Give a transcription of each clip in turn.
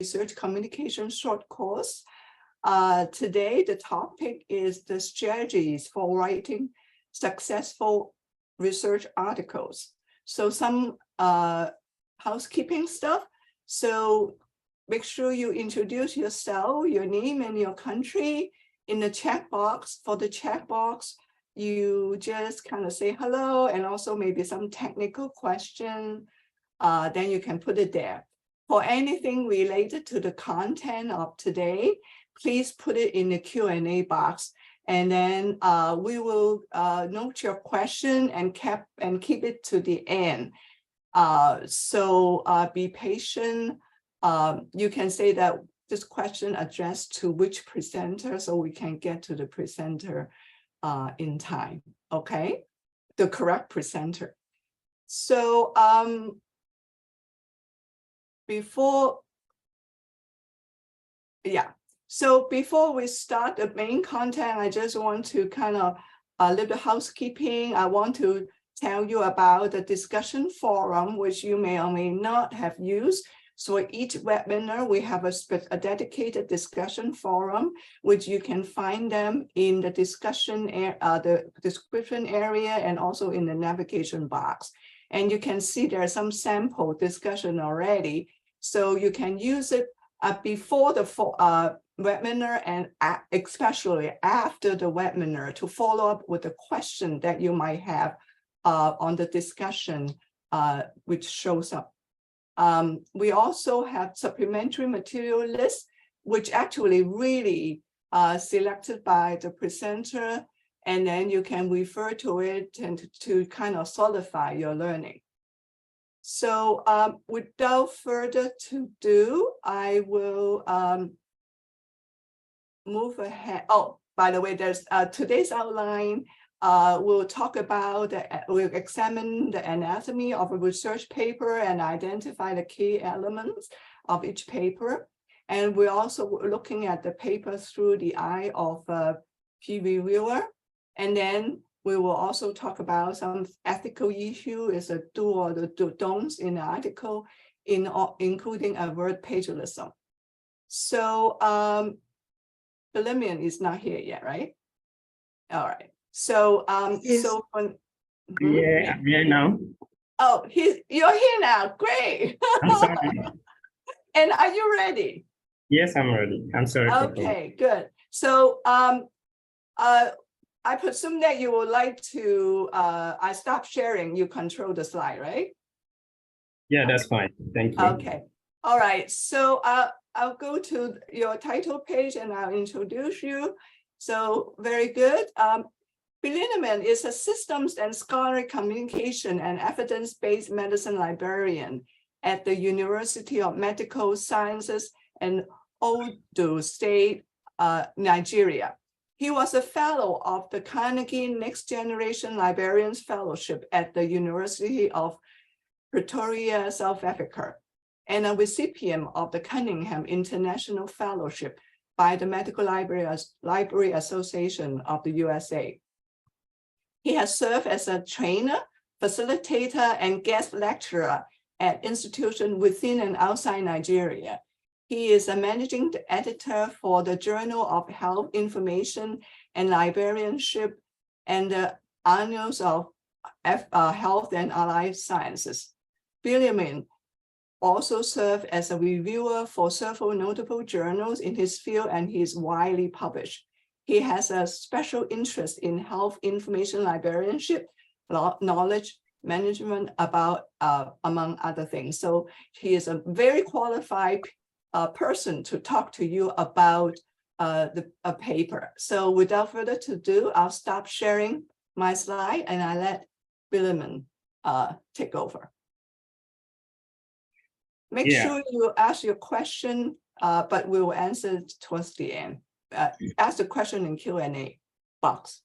Research Communication short course. Today, the topic is the strategies for writing successful research articles. So some housekeeping stuff. So make sure you introduce yourself, your name and your country in the chat box. For the chat box, you just kind of say hello and also maybe some technical question. Then you can put it there. For anything related to the content of today, please put it in the Q&A box, and then we will note your question and keep it to the end. So be patient. You can say that this question addressed to which presenter, so we can get to the presenter in time. Okay, the correct presenter. So before we start the main content, I just want to kind of a little housekeeping. I want to tell you about the discussion forum, which you may or may not have used. So each webinar, we have a dedicated discussion forum, which you can find them in the discussion, the description area, and also in the navigation box. And you can see there's some sample discussion already. So you can use it before the webinar and especially after the webinar to follow up with a question that you might have on the discussion, which shows up. We also have supplementary material list, which actually really selected by the presenter, and then you can refer to it and to kind of solidify your learning. So without further ado, I will move ahead. Oh, by the way, there's today's outline. We'll talk about, we'll examine the anatomy of a research paper and identify the key elements of each paper. And we're also looking at the paper through the eye of a peer reviewer. And then we will also talk about some ethical issue, is a do or the don'ts in the article, including avert plagiarism. So Biliamin is not here yet, right? All right. So Yes. Yeah, I'm here now. Oh, you're here now. Great. I'm sorry. And are you ready? Yes, I'm ready. I'm sorry. Okay, good. So I presume that you would like to, I stop sharing, you control the slide, right? Yeah, that's fine. Thank you. Okay. All right. So I'll go to your title page and I'll introduce you. So very good. Biliamin is a systems and scholarly communication and evidence-based medicine librarian at the University of Medical Sciences in Ondo State, Nigeria. He was a fellow of the Carnegie Next Generation Librarians Fellowship at the University of Pretoria, South Africa, and a recipient of the Cunningham International Fellowship by the Medical Library Association of the USA. He has served as a trainer, facilitator, and guest lecturer at institutions within and outside Nigeria. He is a managing editor for the Journal of Health Information and Librarianship and the Annals of Health and Allied Sciences. Biliamin also served as a reviewer for several notable journals in his field, and he is widely published. He has a special interest in health information librarianship, knowledge management, about among other things. So he is a very qualified person to talk to you about a paper. So without further ado, I'll stop sharing my slide and I let Biliamin take over. Make sure you ask your question, but we will answer it towards the end. Ask the question in Q&A box.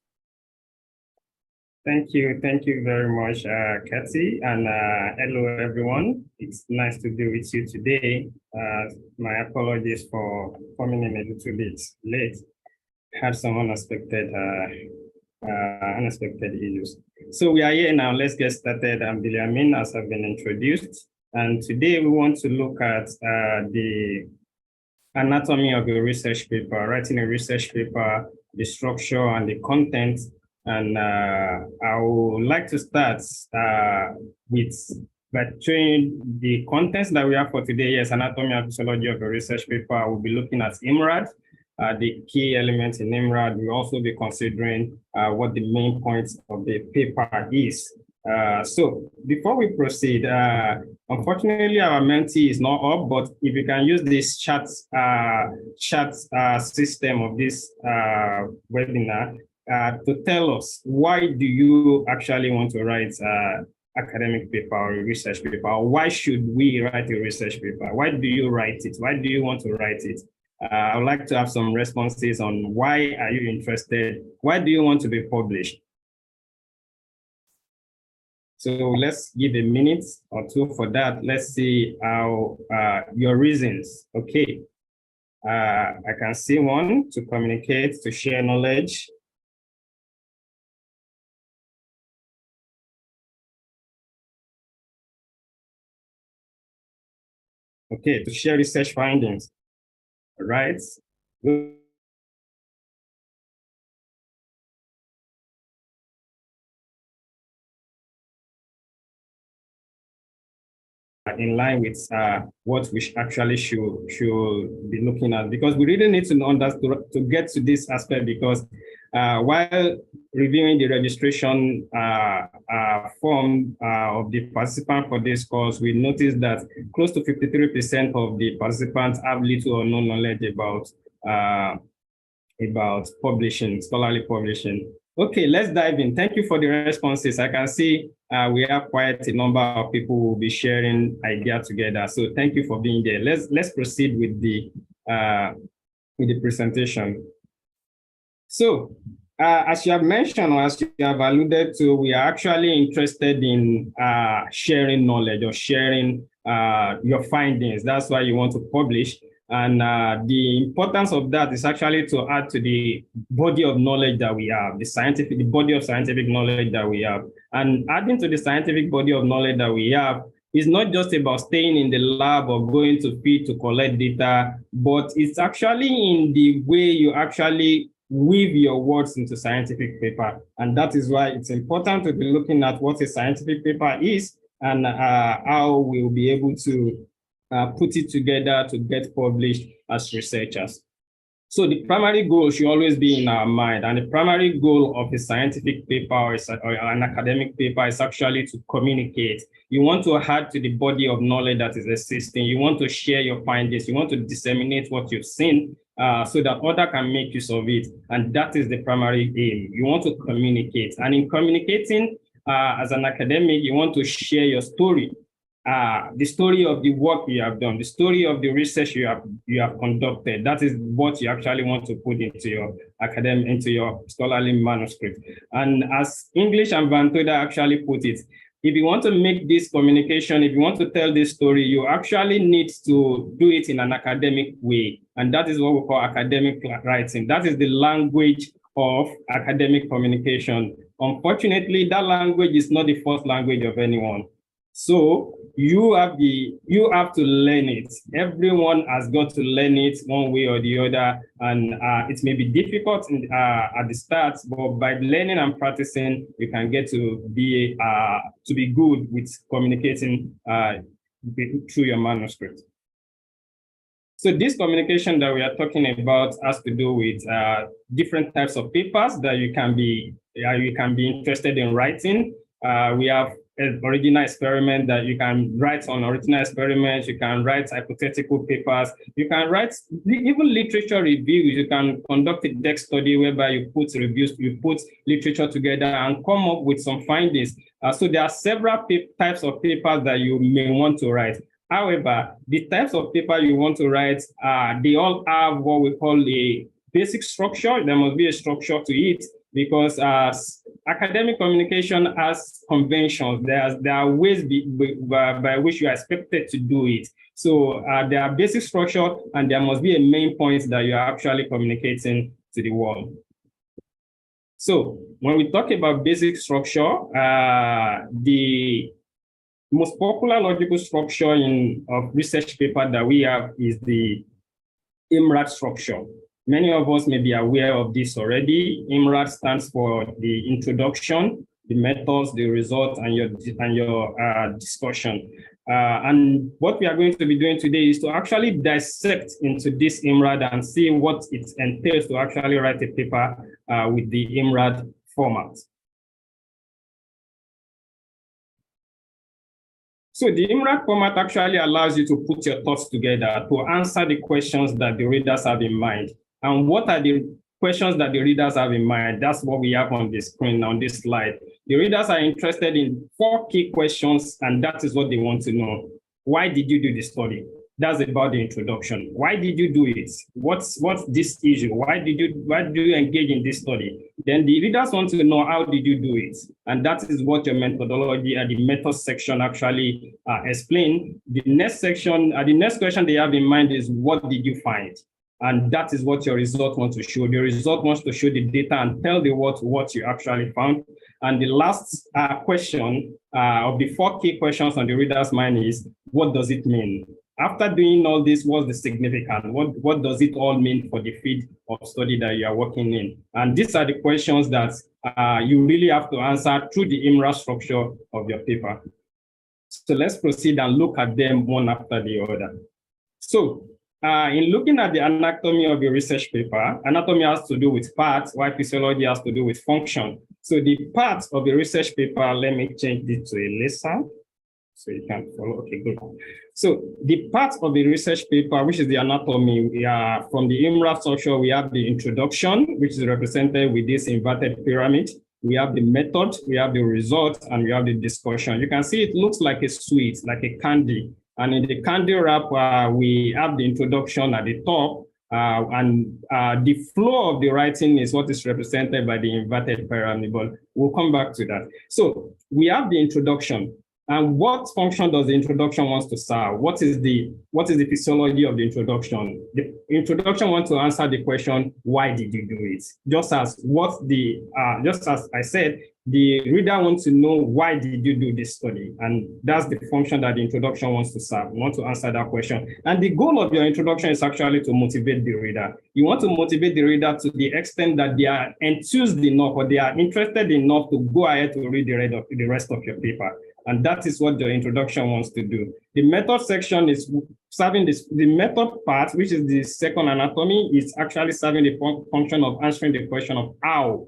Thank you very much, Kathy, and hello everyone. It's nice to be with you today. My apologies for coming in a little bit late. Had some unexpected issues. So we are here now. Let's get started. I'm Biliamin, as I've been introduced, and today we want to look at the anatomy of a research paper, writing a research paper, the structure and the content. And I would like to start by showing the contents that we have for today. Yes, anatomy and physiology of a research paper. We'll be looking at IMRAD, the key elements in IMRAD. We'll also be considering what the main points of the paper is. So before we proceed, unfortunately, our Menti is not up, but if you can use this chat system of this webinar to tell us, why do you actually want to write academic paper or a research paper? Or why should we write a research paper? Why do you write it? Why do you want to write it? I would like to have some responses on why are you interested? Why do you want to be published? So let's give a minute or two for that. Let's see how your reasons. Okay. I can see one: to communicate, to share knowledge. Okay, to share research findings. All right. In line with what we actually should be looking at, because we really need to understand to get to this aspect, because while reviewing the registration form of the participant for this course, we noticed that close to 53% of the participants have little or no knowledge about publishing, scholarly publishing. Okay, let's dive in. Thank you for the responses. I can see we have quite a number of people who will be sharing ideas together. So thank you for being there. Let's proceed with the presentation. So as you have mentioned, or as you have alluded to, we are actually interested in sharing knowledge or sharing your findings. That's why you want to publish. And the importance of that is actually to add to the body of knowledge that we have, the body of scientific knowledge that we have. And adding to the scientific body of knowledge that we have is not just about staying in the lab or going to field to collect data, but it's actually in the way you actually weave your words into scientific paper. And that is why it's important to be looking at what a scientific paper is and how we'll be able to put it together to get published as researchers. So the primary goal should always be in our mind, and the primary goal of a scientific paper or an academic paper is actually to communicate. You want to add to the body of knowledge that is existing. You want to share your findings. You want to disseminate what you've seen so that others can make use of it. And that is the primary aim. You want to communicate. And in communicating as an academic, you want to share your story. The story of the work you have done, the story of the research you have conducted. That is what you actually want to put into your scholarly manuscript. And as English and Vantoda actually put it, if you want to make this communication, if you want to tell this story, you actually need to do it in an academic way. And that is what we call academic writing. That is the language of academic communication. Unfortunately, that language is not the first language of anyone. So you have to learn it. Everyone has got to learn it one way or the other, and it may be difficult at the start, but by learning and practicing, you can get to be good with communicating through your manuscript. So this communication that we are talking about has to do with different types of papers that you can be interested in writing. We have original experiment that you can write on original experiments. You can write hypothetical papers. You can write even literature reviews. You can conduct a desk study whereby you put reviews, you put literature together and come up with some findings. So there are several types of papers that you may want to write. However, the types of paper you want to write, they all have what we call a basic structure. There must be a structure to it, because academic communication has conventions. There are ways by which you are expected to do it. So there are basic structure, and there must be a main point that you are actually communicating to the world. So when we talk about basic structure, the most popular logical structure of research paper that we have is the IMARC structure. Many of us may be aware of this already. IMARC stands for the introduction, the methods, the results, and your discussion. And what we are going to be doing today is to actually dissect into this IMARC and see what it entails to actually write a paper with the IMARC format. So the IMARC format actually allows you to put your thoughts together to answer the questions that the readers have in mind. And what are the questions that the readers have in mind? That's what we have on the screen on this slide. The readers are interested in 4 key questions, and that is what they want to know. Why did you do the study? That's about the introduction. Why did you do it? What's this issue? Why did you engage in this study? Then the readers want to know, how did you do it? And that is what your methodology and the method section actually explain. The next section, the next question they have in mind is, what did you find? And that is what your result wants to show. The result wants to show the data and tell the world what you actually found. And the last question of the 4 key questions on the reader's mind is, what does it mean? After doing all this, what's the significance? What does it all mean for the field of study that you are working in? And these are the questions that you really have to answer through the IMARC structure of your paper. So let's proceed and look at them one after the other. So in looking at the anatomy of a research paper, anatomy has to do with parts, while physiology has to do with function. So the parts of the research paper, let me change it to a lesson so you can follow. Okay, good. So the parts of the research paper, which is the anatomy, we are from the IMARC structure, we have the introduction, which is represented with this inverted pyramid. We have the method, we have the result, and we have the discussion. You can see it looks like a sweet, like a candy. And in the candy wrap, we have the introduction at the top, and the flow of the writing is what is represented by the inverted pyramid, but we'll come back to that. So we have the introduction. And what function does the introduction want to serve? What is the physiology of the introduction? The introduction wants to answer the question, why did you do it? Just as I said, the reader wants to know, why did you do this study? And that's the function that the introduction wants to serve. You want to answer that question. And the goal of your introduction is actually to motivate the reader. You want to motivate the reader to the extent that they are enthused enough or they are interested enough to go ahead to read the rest of your paper. And that is what the introduction wants to do. The method section is serving this, the method part, which is the second anatomy, is actually serving the function of answering the question of how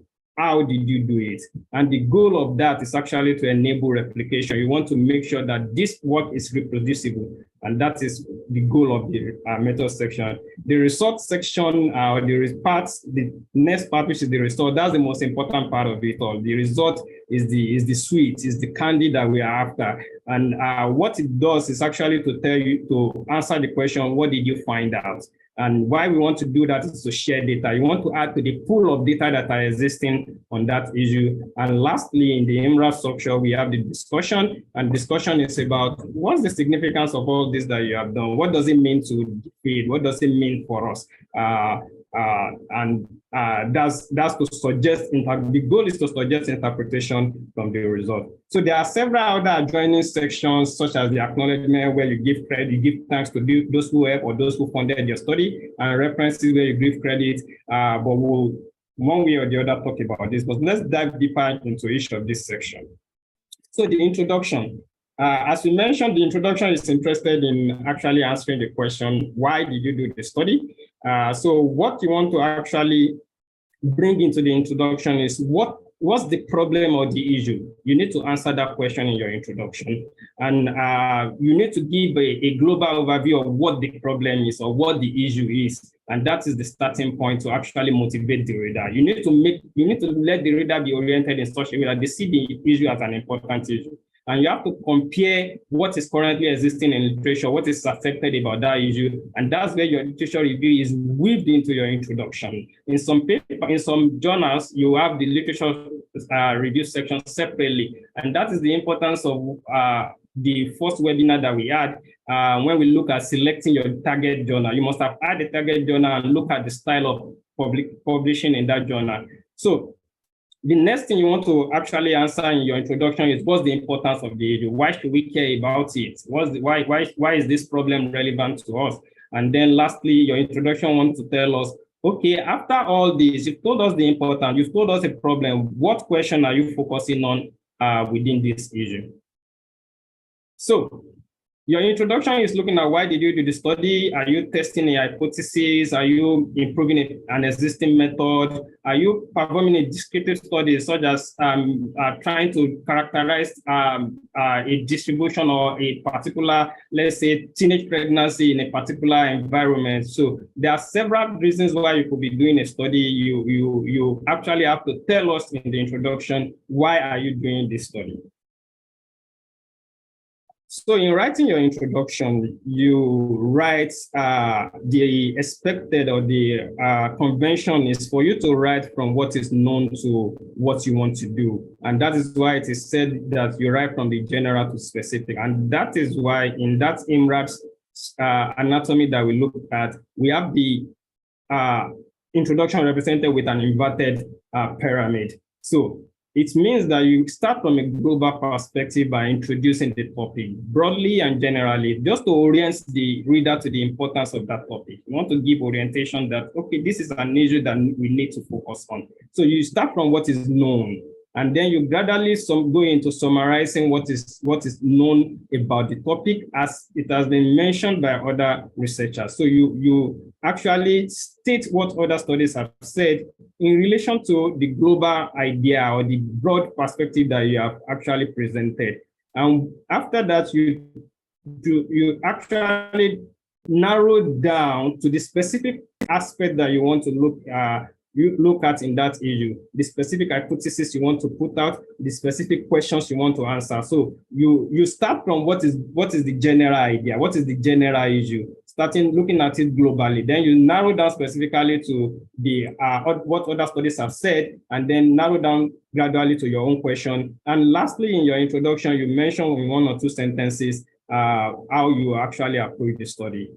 did you do it? And the goal of that is actually to enable replication. You want to make sure that this work is reproducible. And that is the goal of the method section. The result section, the next part, which is the result, that's the most important part of it all. The result is the sweet, is the candy that we are after. And what it does is actually to tell you, to answer the question, what did you find out? And why we want to do that is to share data. You want to add to the pool of data that are existing on that issue. And lastly, in the IMARC structure, we have the discussion. And discussion is about, what's the significance of all this that you have done? What does it mean to the field? What does it mean for us? That's to suggest, the goal is to suggest interpretation from the result. So there are several other adjoining sections, such as the acknowledgement, where you give credit, you give thanks to those who help or those who funded your study, and references where you give credit. But we'll, one way or the other, talk about this. But let's dive deeper into each of these sections. So the introduction. As we mentioned, the introduction is interested in actually answering the question, why did you do the study? So what you want to actually bring into the introduction is what's the problem or the issue? You need to answer that question in your introduction. And you need to give a global overview of what the problem is or what the issue is. And that is the starting point to actually motivate the reader. You need to let the reader be oriented in such a way that they see the issue as an important issue. And you have to compare what is currently existing in literature, what is accepted about that issue. And that's where your literature review is weaved into your introduction. In some journals, you have the literature review section separately. And that is the importance of the first webinar that we had when we look at selecting your target journal. You must have had the target journal and look at the style of publishing in that journal. So the next thing you want to actually answer in your introduction is, what's the importance of the issue? Why should we care about it? Why is this problem relevant to us? And then lastly, your introduction wants to tell us, okay, after all this, you've told us the important, you've told us a problem, what question are you focusing on within this issue? So your introduction is looking at why did you do the study? Are you testing a hypothesis? Are you improving an existing method? Are you performing a descriptive study such as trying to characterize a distribution or a particular, let's say, teenage pregnancy in a particular environment? So there are several reasons why you could be doing a study. You actually have to tell us in the introduction, why are you doing this study? So in writing your introduction, you write the expected or the convention is for you to write from what is known to what you want to do. And that is why it is said that you write from the general to specific. And that is why in that IMARC anatomy that we look at, we have the introduction represented with an inverted pyramid. So it means that you start from a global perspective by introducing the topic broadly and generally, just to orient the reader to the importance of that topic. You want to give orientation that, okay, this is an issue that we need to focus on. So you start from what is known, and then you gradually go into summarizing what is known about the topic as it has been mentioned by other researchers. So you actually state what other studies have said in relation to the global idea or the broad perspective that you have actually presented. And after that, you actually narrow down to the specific aspect that you want to look at in that issue, the specific hypothesis you want to put out, the specific questions you want to answer. So you start from what is the general idea, what is the general issue, starting looking at it globally. Then you narrow down specifically to the what other studies have said, and then narrow down gradually to your own question. And lastly, in your introduction, you mentioned in 1 or 2 sentences how you actually approach the study.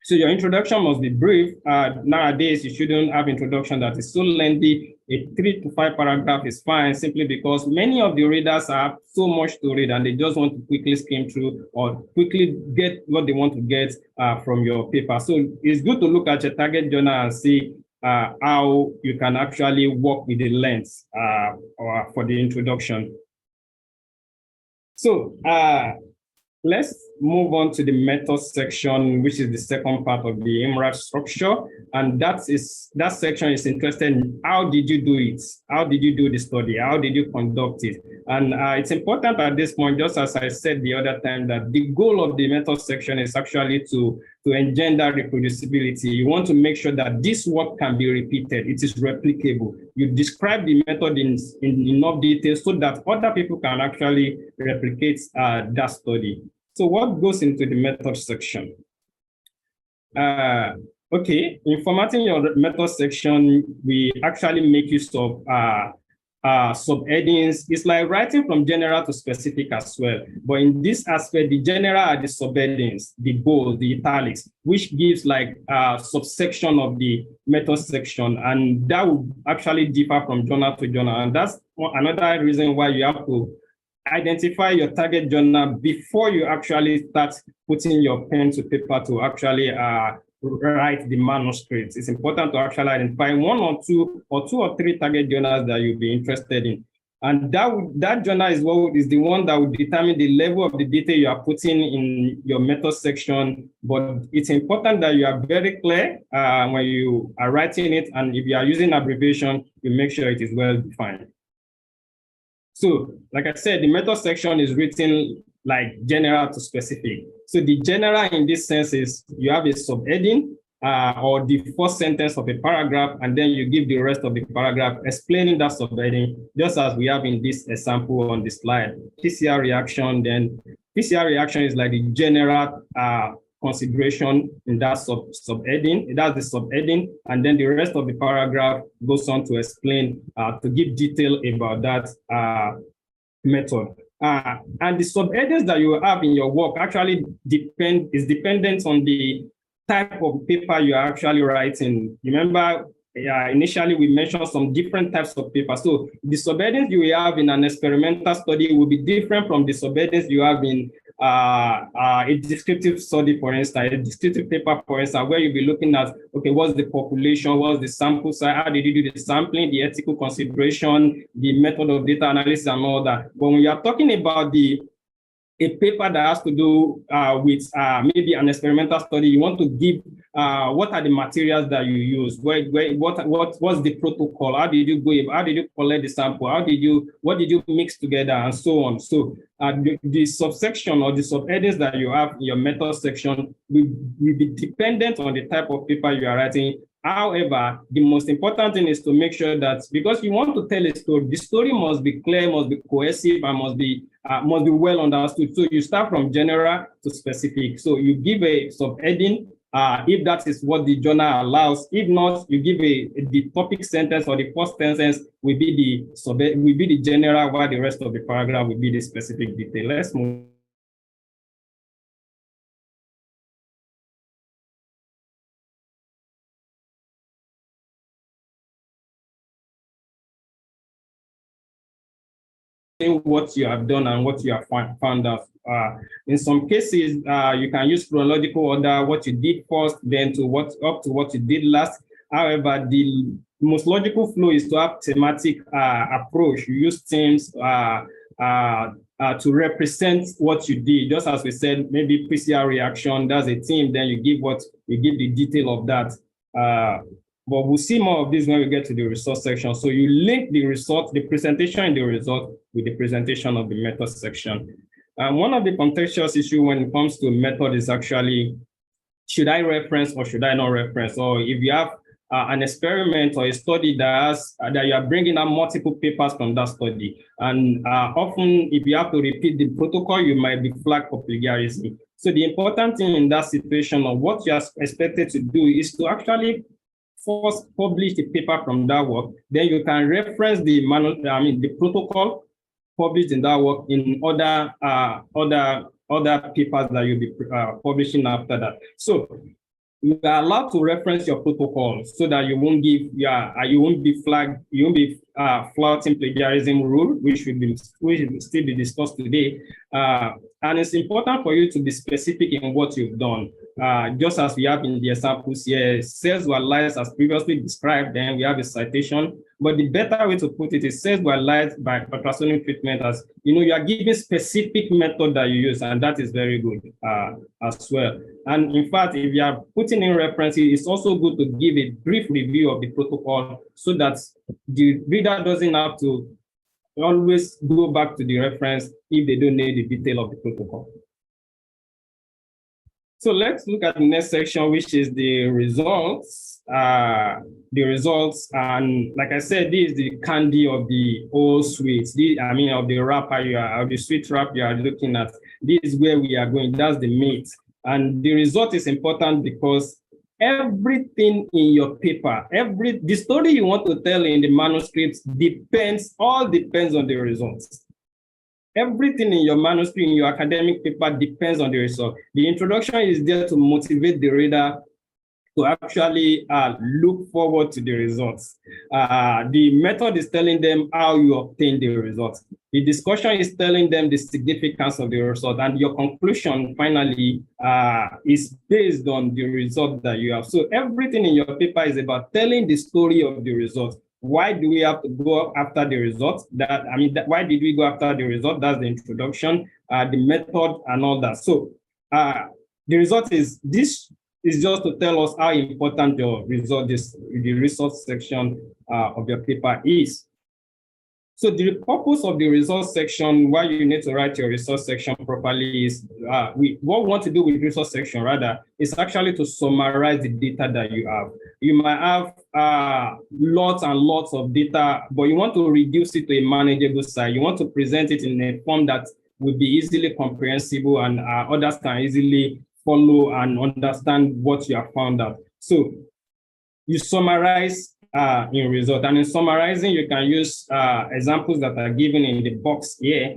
So your introduction must be brief. Nowadays, you shouldn't have introduction that is so lengthy. A 3 to 5 paragraph is fine, simply because many of the readers have so much to read and they just want to quickly skim through or quickly get what they want to get from your paper. So it's good to look at your target journal and see how you can actually work with the length or for the introduction. So let's move on to the method section, which is the second part of the IMARC structure. And that section is interested in how did you do it? How did you do the study? How did you conduct it? And it's important at this point, just as I said the other time, that the goal of the method section is actually to engender reproducibility. You want to make sure that this work can be repeated. It is replicable. You describe the method in enough detail so that other people can actually replicate that study. So what goes into the method section? Okay, in formatting your method section, we actually make use of subheadings. It's like writing from general to specific as well. But in this aspect, the general are the subheadings, the bold, the italics, which gives like a subsection of the method section. And that would actually differ from journal to journal. And that's another reason why you have to identify your target journal before you actually start putting your pen to paper to actually write the manuscript. It's important to actually identify 1 or 2 or 3 target journals that you'll be interested in. And that journal is the one that will determine the level of the detail you are putting in your method section. But it's important that you are very clear when you are writing it. And if you are using abbreviation, you make sure it is well defined. So, like I said, the method section is written like general to specific. So the general in this sense is you have a subheading or the first sentence of a paragraph, and then you give the rest of the paragraph explaining that subheading, just as we have in this example on the slide. PCR reaction, then PCR reaction is like the general consideration in that subheading. That's the subheading, and then the rest of the paragraph goes on to explain, to give detail about that method. And the subheadings that you have in your work actually is dependent on the type of paper you are actually writing. Remember, initially we mentioned some different types of paper. So the subheadings you have in an experimental study will be different from the subheadings you have in a descriptive study, for instance, a descriptive paper, for instance, where you'll be looking at, okay, what's the population, what's the sample size, how did you do the sampling, the ethical consideration, the method of data analysis and all that. But when you are talking about a paper that has to do with maybe an experimental study, you want to give what are the materials that you use, what's the protocol, how did you go, how did you collect the sample, what did you mix together, and so on. So the subsection or the subheadings that you have in your method section will be dependent on the type of paper you are writing. However, the most important thing is to make sure that, because you want to tell a story, the story must be clear, must be cohesive, and must be well understood. So you start from general to specific. So you give a subheading if that is what the journal allows. If not, you give the topic sentence, or the first sentence will be the general, while the rest of the paragraph will be the specific detail. Let's move. What you have done and what you have found out. In some cases, you can use chronological order, what you did first, then to what you did last. However, the most logical flow is to have thematic approach. You use themes to represent what you did. Just as we said, maybe PCR reaction, that's a theme, then you give the detail of that. But we'll see more of this when we get to the result section. So you link the result, the presentation in the result, with the presentation of the method section. One of the contextual issues when it comes to method is actually, should I reference or should I not reference? Or if you have an experiment or a study that you are bringing out multiple papers from that study, and often if you have to repeat the protocol, you might be flagged for plagiarism. So the important thing in that situation, or what you are expected to do, is to actually first publish the paper from that work, then you can reference the protocol published in that work in other papers that you'll be publishing after that. So you are allowed to reference your protocol so that you won't be flagged, you won't be flouting plagiarism rule, which will still be discussed today. And it's important for you to be specific in what you've done. Just as we have in the examples here, sales were lies as previously described, then we have a citation. But the better way to put it is sales were lies by ultrasonic treatment, as you are giving specific method that you use, and that is very good as well. And in fact, if you are putting in references, it's also good to give a brief review of the protocol so that the reader doesn't have to always go back to the reference if they don't know the detail of the protocol. So let's look at the next section, which is the results. And like I said, this is the candy of the whole sweet. Of the wrapper of the sweet wrap you are looking at. This is where we are going. That's the meat. And the result is important because everything in your paper, the story you want to tell in the manuscript depends on the results. Everything in your manuscript, in your academic paper depends on the result. The introduction is there to motivate the reader to actually look forward to the results. The method is telling them how you obtain the results. The discussion is telling them the significance of the result, and your conclusion finally is based on the result that you have. So everything in your paper is about telling the story of the result. Why do we have to go after the result? Why did we go after the result? That's the introduction, the method, and all that. So the result is this. Is just to tell us how important your result is, the resource section of your paper is. So the purpose of the resource section, why you need to write your resource section properly is, what we want to do with resource section rather, is actually to summarize the data that you have. You might have lots and lots of data, but you want to reduce it to a manageable size. You want to present it in a form that will be easily comprehensible and others can easily follow and understand what you have found out. So you summarize in result, and in summarizing, you can use examples that are given in the box here,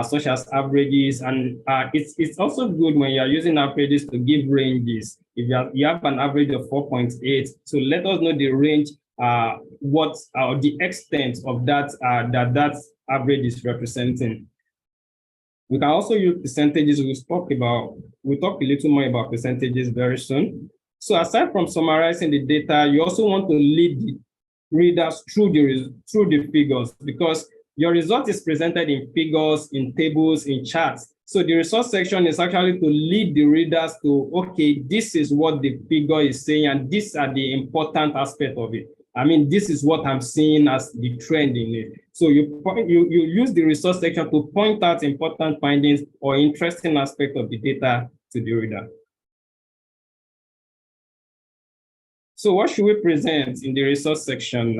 such as averages, and it's also good when you are using averages to give ranges. If you have an average of 4.8, so let us know the range, the extent of that that average is representing. We can also use percentages. We'll talk a little more about percentages very soon. So aside from summarizing the data, you also want to lead the readers through the figures, because your result is presented in figures, in tables, in charts. So the resource section is actually to lead the readers to, okay, this is what the figure is saying, and these are the important aspects of it. I mean, this is what I'm seeing as the trend in it. So you use the resource section to point out important findings or interesting aspects of the data to the reader. So what should we present in the resource section?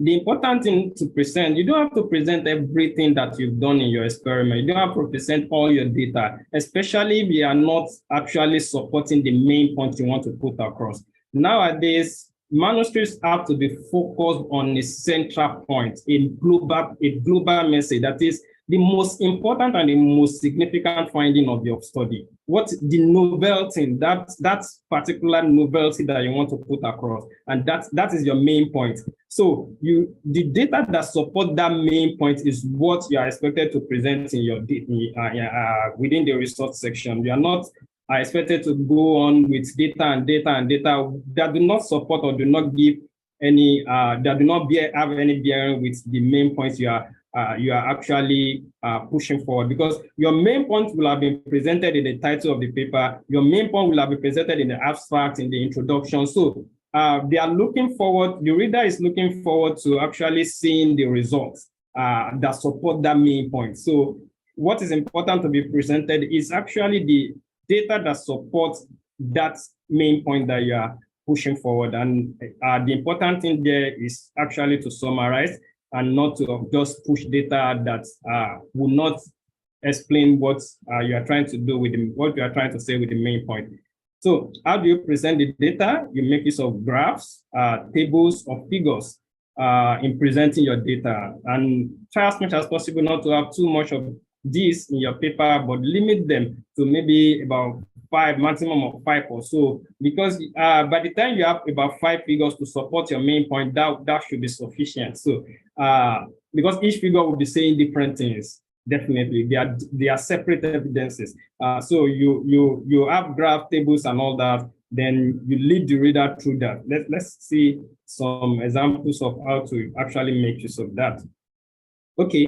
The important thing to present, you don't have to present everything that you've done in your experiment. You don't have to present all your data, especially if you are not actually supporting the main point you want to put across. Nowadays, manuscripts have to be focused on a central point, a global message that is the most important and the most significant finding of your study. What the novelty, that particular novelty that you want to put across, and that is your main point. So the data that support that main point is what you are expected to present in your within the resource section. You are not expected to go on with data and data and data that do not support or do not give any that do not have any bearing with the main points you are actually pushing forward, because your main point will have been presented in the title of the paper. Your main point will have been presented in the abstract, in the introduction. So they are looking forward, the reader is looking forward to actually seeing the results that support that main point. So what is important to be presented is actually the data that supports that main point that you are pushing forward. And the important thing there is actually to summarize and not to just push data that will not explain what you are trying to do with what you are trying to say with the main point. So how do you present the data? You make use of graphs, tables, or figures in presenting your data, and try as much as possible not to have too much of this in your paper, but limit them to maybe about 5, maximum of 5 or so, because by the time you have about 5 figures to support your main point, that should be sufficient. So because each figure will be saying different things, definitely they are separate evidences. So you have graph tables and all that, then you lead the reader through that. Let's see some examples of how to actually make use of that. Okay.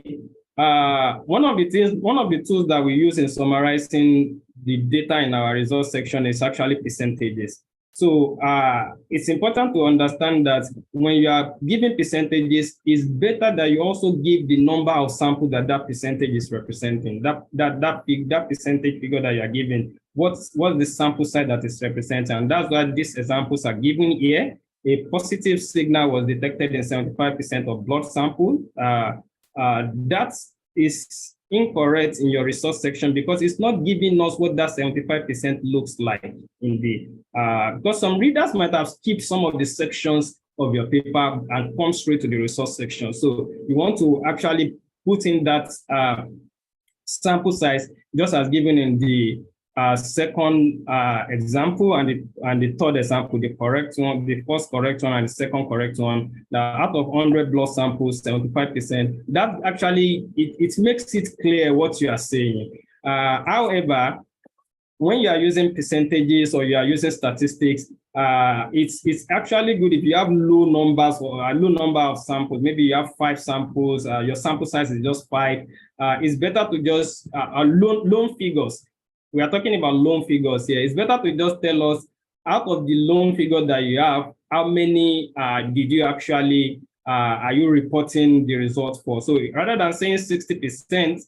One of the tools that we use in summarizing the data in our results section is actually percentages. So it's important to understand that when you are giving percentages, it's better that you also give the number of samples that percentage is representing. That percentage figure that you are giving, what's the sample size that is representing, and that's why these examples are given here. A positive signal was detected in 75% of blood samples. That is incorrect in your resource section, because it's not giving us what that 75% looks like indeed. Because some readers might have skipped some of the sections of your paper and come straight to the resource section. So you want to actually put in that sample size just as given in the second example and the third example, the correct one, the first correct one and the second correct one. Now, out of 100 blood samples, 75%, that actually, it makes it clear what you are saying. However, when you are using percentages or you are using statistics, it's actually good if you have low numbers or a low number of samples. Maybe you have 5 samples, your sample size is just 5. It's better to just loan figures. We are talking about loan figures here. It's better to just tell us, out of the loan figure that you have, how many did you actually, are you reporting the results for? So rather than saying 60%,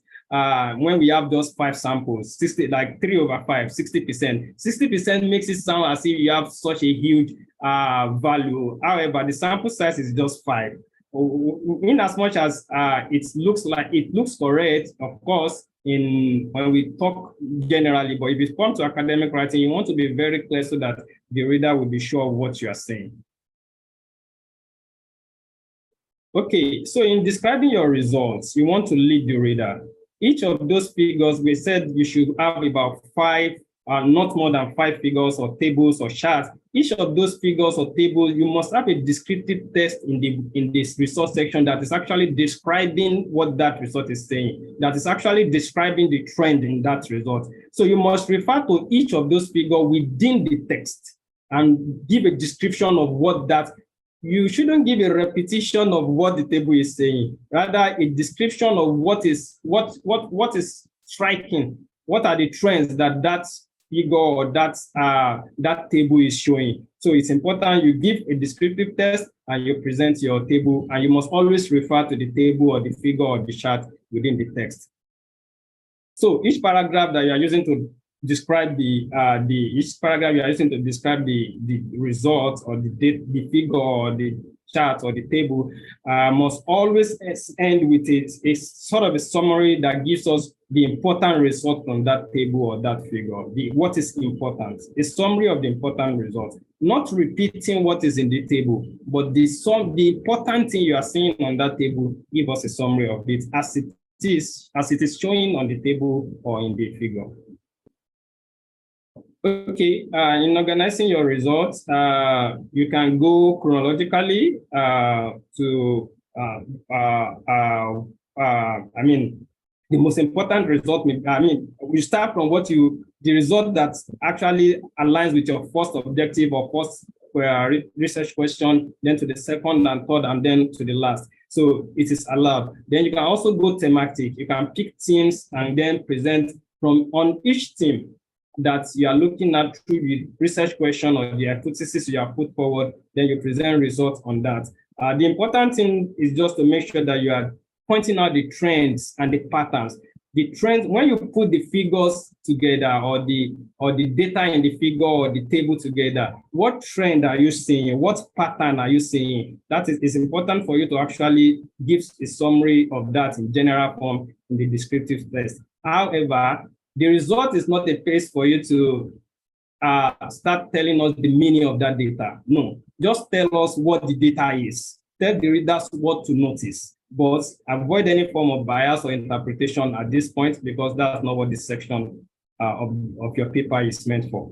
when we have those 5 samples, 60, like 3 over 5, 60%. 60% makes it sound as if you have such a huge value. However, the sample size is just 5. In as much as it looks correct, of course, when we talk generally, but if it comes to academic writing, you want to be very clear so that the reader will be sure of what you are saying. Okay, so in describing your results, you want to lead the reader. Each of those figures, we said you should have about 5 not more than 5 figures or tables or charts. Each of those figures or tables, you must have a descriptive text in this resource section that is actually describing what that result is saying, that is actually describing the trend in that result. So you must refer to each of those figures within the text and give a description of what that. You shouldn't give a repetition of what the table is saying, rather a description of what is striking. What are the trends that figure or that table is showing? So it's important you give a descriptive text and you present your table, and you must always refer to the table or the figure or the chart within the text. So each paragraph that you are using to describe the result or the figure or the chart or the table must always end with a sort of a summary that gives us the important result from that table or that figure, what is important, a summary of the important results, not repeating what is in the table, but the important thing you are seeing on that table, give us a summary of it as it is showing on the table or in the figure. Okay, in organizing your results, you can go chronologically the most important result, we start from the result that actually aligns with your first objective or first research question, then to the second and third, and then to the last. So it is allowed. Then you can also go thematic. You can pick themes and then present on each theme that you are looking at through the research question or the hypothesis you have put forward, then you present results on that. The important thing is just to make sure that you are pointing out the trends and the patterns. The trends, when you put the figures together or the data in the figure or the table together, what trend are you seeing? What pattern are you seeing? That is important for you to actually give a summary of that in general form in the descriptive text. However, the result is not a place for you to start telling us the meaning of that data. No, just tell us what the data is. Tell the readers what to notice, but avoid any form of bias or interpretation at this point, because that's not what this section of your paper is meant for.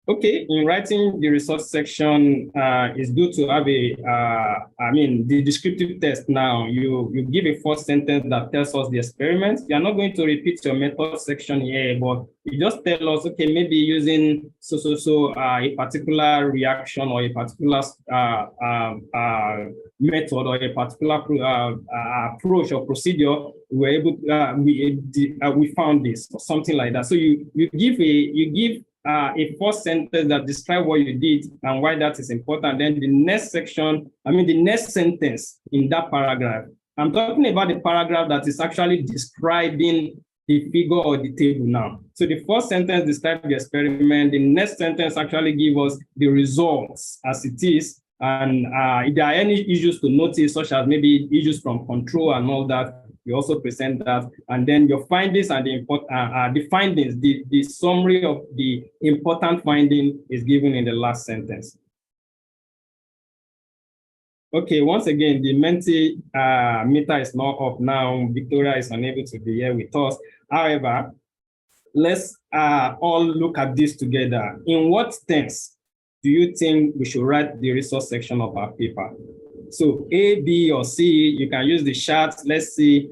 Okay, in writing the resource section, it's good to have the descriptive text now. You give a first sentence that tells us the experiment. You're not going to repeat your method section here, but you just tell us, okay, maybe using a particular reaction or a particular method or a particular approach or procedure, we found this or something like that. So you give a first sentence that describes what you did and why that is important. Then the next section, the next sentence in that paragraph, I'm talking about the paragraph that is actually describing the figure or the table now. So the first sentence describes the experiment. The next sentence actually gives us the results as it is. And if there are any issues to notice, such as maybe issues from control and all that, you also present that, and then your findings and the findings, the summary of the important finding is given in the last sentence. Okay, once again, the Menti meter is not up now. Victoria is unable to be here with us. However, let's all look at this together. In what tense do you think we should write the resource section of our paper? So A, B, or C, you can use the chart. Let's see,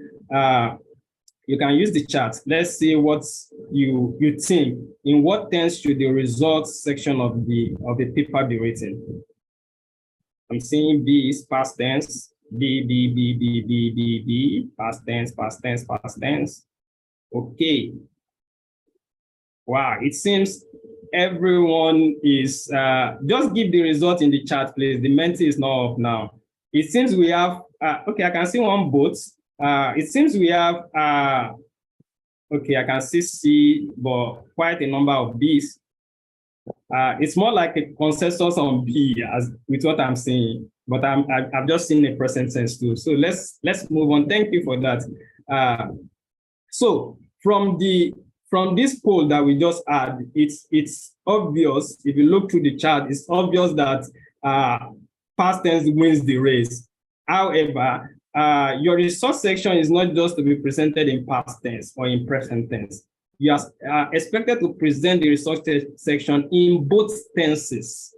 you can use the chart. Let's see what you think. In what tense should the results section of the paper be written? I'm seeing B is past tense. B, past tense, past tense, past tense. Okay. Wow, it seems everyone is, just give the result in the chat, please. The Menti is not up now. It seems we have, okay, I can see one boat. It seems we have, okay, I can see C, but quite a number of Bs. It's more like a consensus on B as with what I'm saying, but I've just seen a present sense too. So let's move on. Thank you for that. So from this poll that we just had, it's obvious, if you look through the chart, it's obvious that past tense wins the race. However, your resource section is not just to be presented in past tense or in present tense. you are expected to present the resource section in both tenses.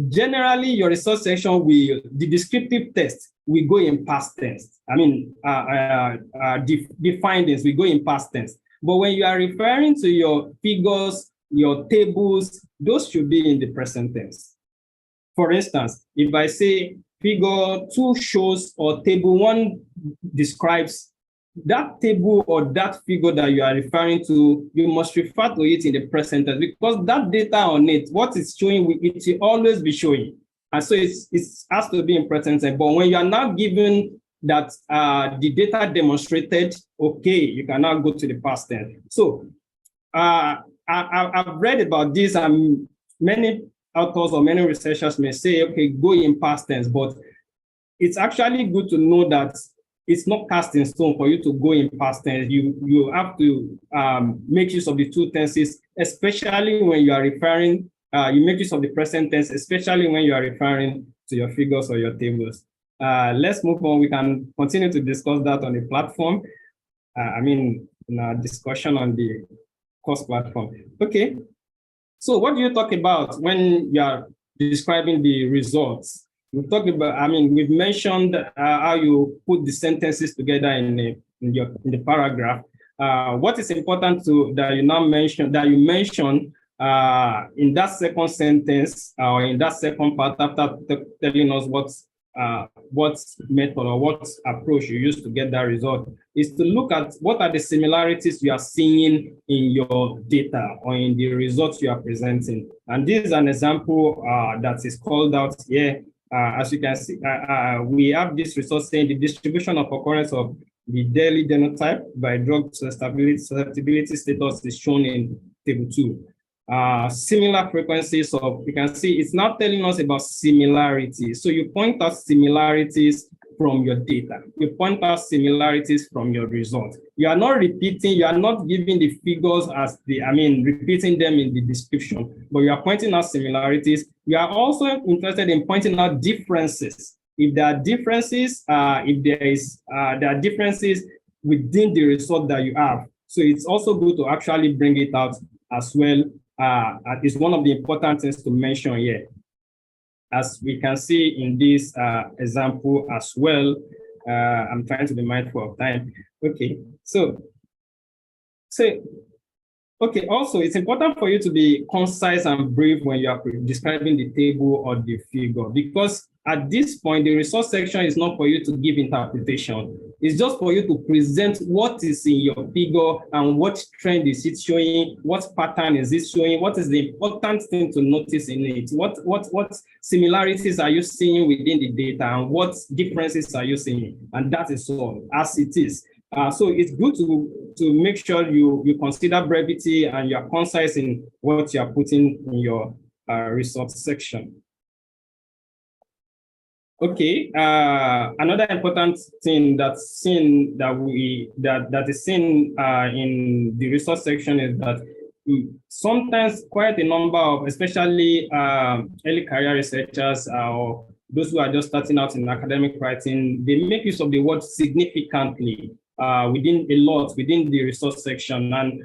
Generally, your resource section will, the descriptive text will go in past tense. I mean, the findings will go in past tense. But when you are referring to your figures, your tables, those should be in the present tense. For instance, if I say figure 2 shows or table 1 describes, that table or that figure that you are referring to, you must refer to it in the present tense, because that data on it, what it's showing, it will always be showing. And so it has to be in present tense. But when you are now given that the data demonstrated, okay, you can now go to the past tense. So I've read about this, and many authors or many researchers may say, okay, go in past tense, but it's actually good to know that it's not cast in stone for you to go in past tense. You have to make use of the 2 tenses, especially when you are referring, you make use of the present tense, especially when you are referring to your figures or your tables. Let's move on. We can continue to discuss that on the platform. In our discussion on the course platform. Okay. So what do you talk about when you are describing the results? We talked about, we've mentioned how you put the sentences together in the paragraph. What is important that you mention in that second sentence or in that second part, after telling us what method or what approach you use to get that result, is to look at what are the similarities you are seeing in your data or in the results you are presenting. And this is an example that is called out here. As you can see, we have this resource saying the distribution of occurrence of the daily genotype by drug susceptibility status is shown in table 2. Similar frequencies of, you can see it's not telling us about similarities. So you point out similarities from your data. You point out similarities from your results. You are not repeating, you are not giving the figures as repeating them in the description, but you are pointing out similarities. You are also interested in pointing out differences. If there are differences, there are differences within the result that you have. So it's also good to actually bring it out as well. It's one of the important things to mention here. As we can see in this example as well, I'm trying to be mindful of time. Okay, okay, also it's important for you to be concise and brief when you are describing the table or the figure, because at this point, the resource section is not for you to give interpretation. It's just for you to present what is in your figure and what trend is it showing, what pattern is it showing, what is the important thing to notice in it, what similarities are you seeing within the data, and what differences are you seeing, and that is all, as it is. So it's good to make sure you consider brevity and you're concise in what you're putting in your resource section. Okay, another important thing that is seen in the resource section is that sometimes quite a number of, especially early career researchers or those who are just starting out in academic writing, they make use of the word significantly within the resource section. And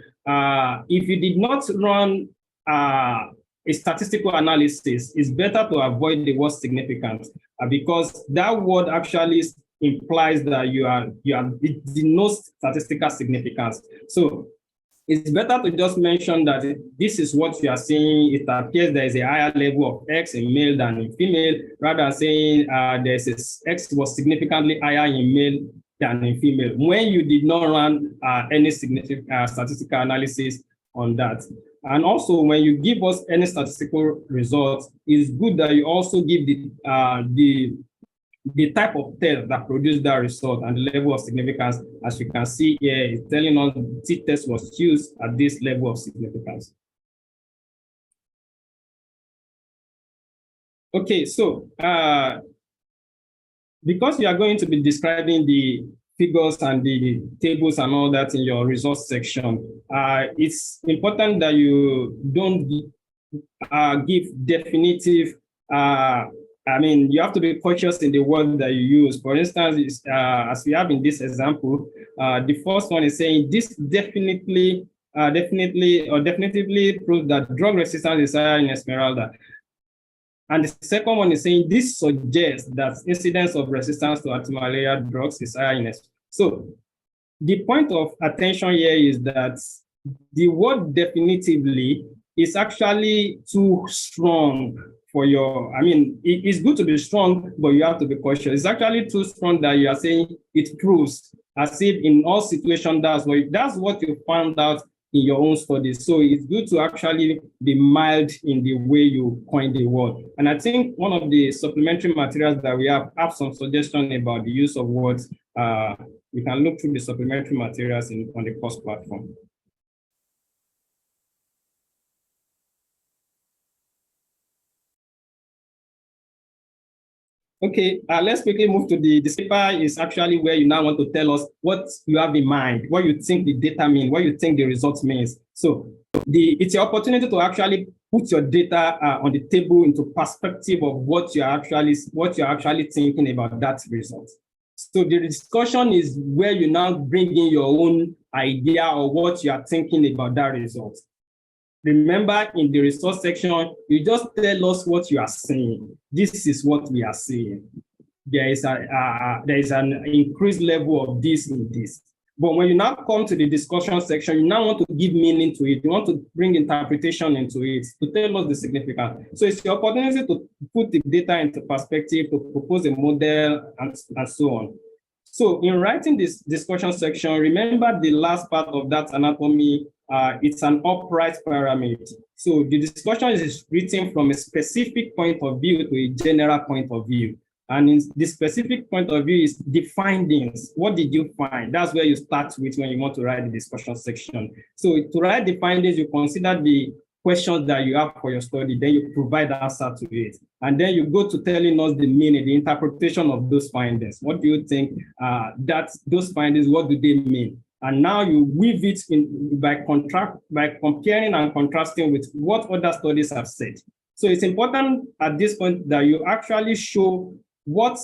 if you did not run a statistical analysis, it's better to avoid the word significant because that word actually implies that it denotes statistical significance. So it's better to just mention that this is what you are seeing. It appears there is a higher level of X in male than in female, rather than saying X was significantly higher in male than in female, when you did not run any significant statistical analysis on that. And also, when you give us any statistical results, it's good that you also give the type of test that produced that result and the level of significance. As you can see here, it's telling us the t-test was used at this level of significance. Okay, so because you are going to be describing the figures and the tables and all that in your results section, it's important that you don't give definitive, you have to be cautious in the word that you use. For instance, as we have in this example, the first one is saying this definitely definitively proves that drug resistance is higher in Esmeralda. And the second one is saying this suggests that incidence of resistance to antimalarial drugs is higher in Esmeralda. So the point of attention here is that the word definitively is actually too strong for your, I mean, it's good to be strong, but you have to be cautious. It's actually too strong that you are saying it proves, as if in all situations, that's what you found out in your own studies. So it's good to actually be mild in the way you coin the word. And I think one of the supplementary materials that we have some suggestions about the use of words. You can look through the supplementary materials on the course platform. Okay, let's quickly move to the paper. Is actually where you now want to tell us what you have in mind, what you think the data mean, what you think the results means. So it's your opportunity to actually put your data on the table into perspective of what you're actually thinking about that result. So the discussion is where you now bring in your own idea or what you are thinking about that result. Remember, in the resource section, you just tell us what you are saying. This is what we are saying. There is an increased level of this in this. But when you now come to the discussion section, you now want to give meaning to it. You want to bring interpretation into it to tell us the significance. So it's your opportunity to put the data into perspective, to propose a model, and so on. So in writing this discussion section, remember the last part of that anatomy. It's an upright pyramid. So the discussion is written from a specific point of view to a general point of view. And in the specific point of view is the findings. What did you find? That's where you start with when you want to write the discussion section. So to write the findings, you consider the questions that you have for your study, then you provide the answer to it. And then you go to telling us the meaning, the interpretation of those findings. What do you think that those findings, what do they mean? And now you weave it in by comparing and contrasting with what other studies have said. So it's important at this point that you actually show what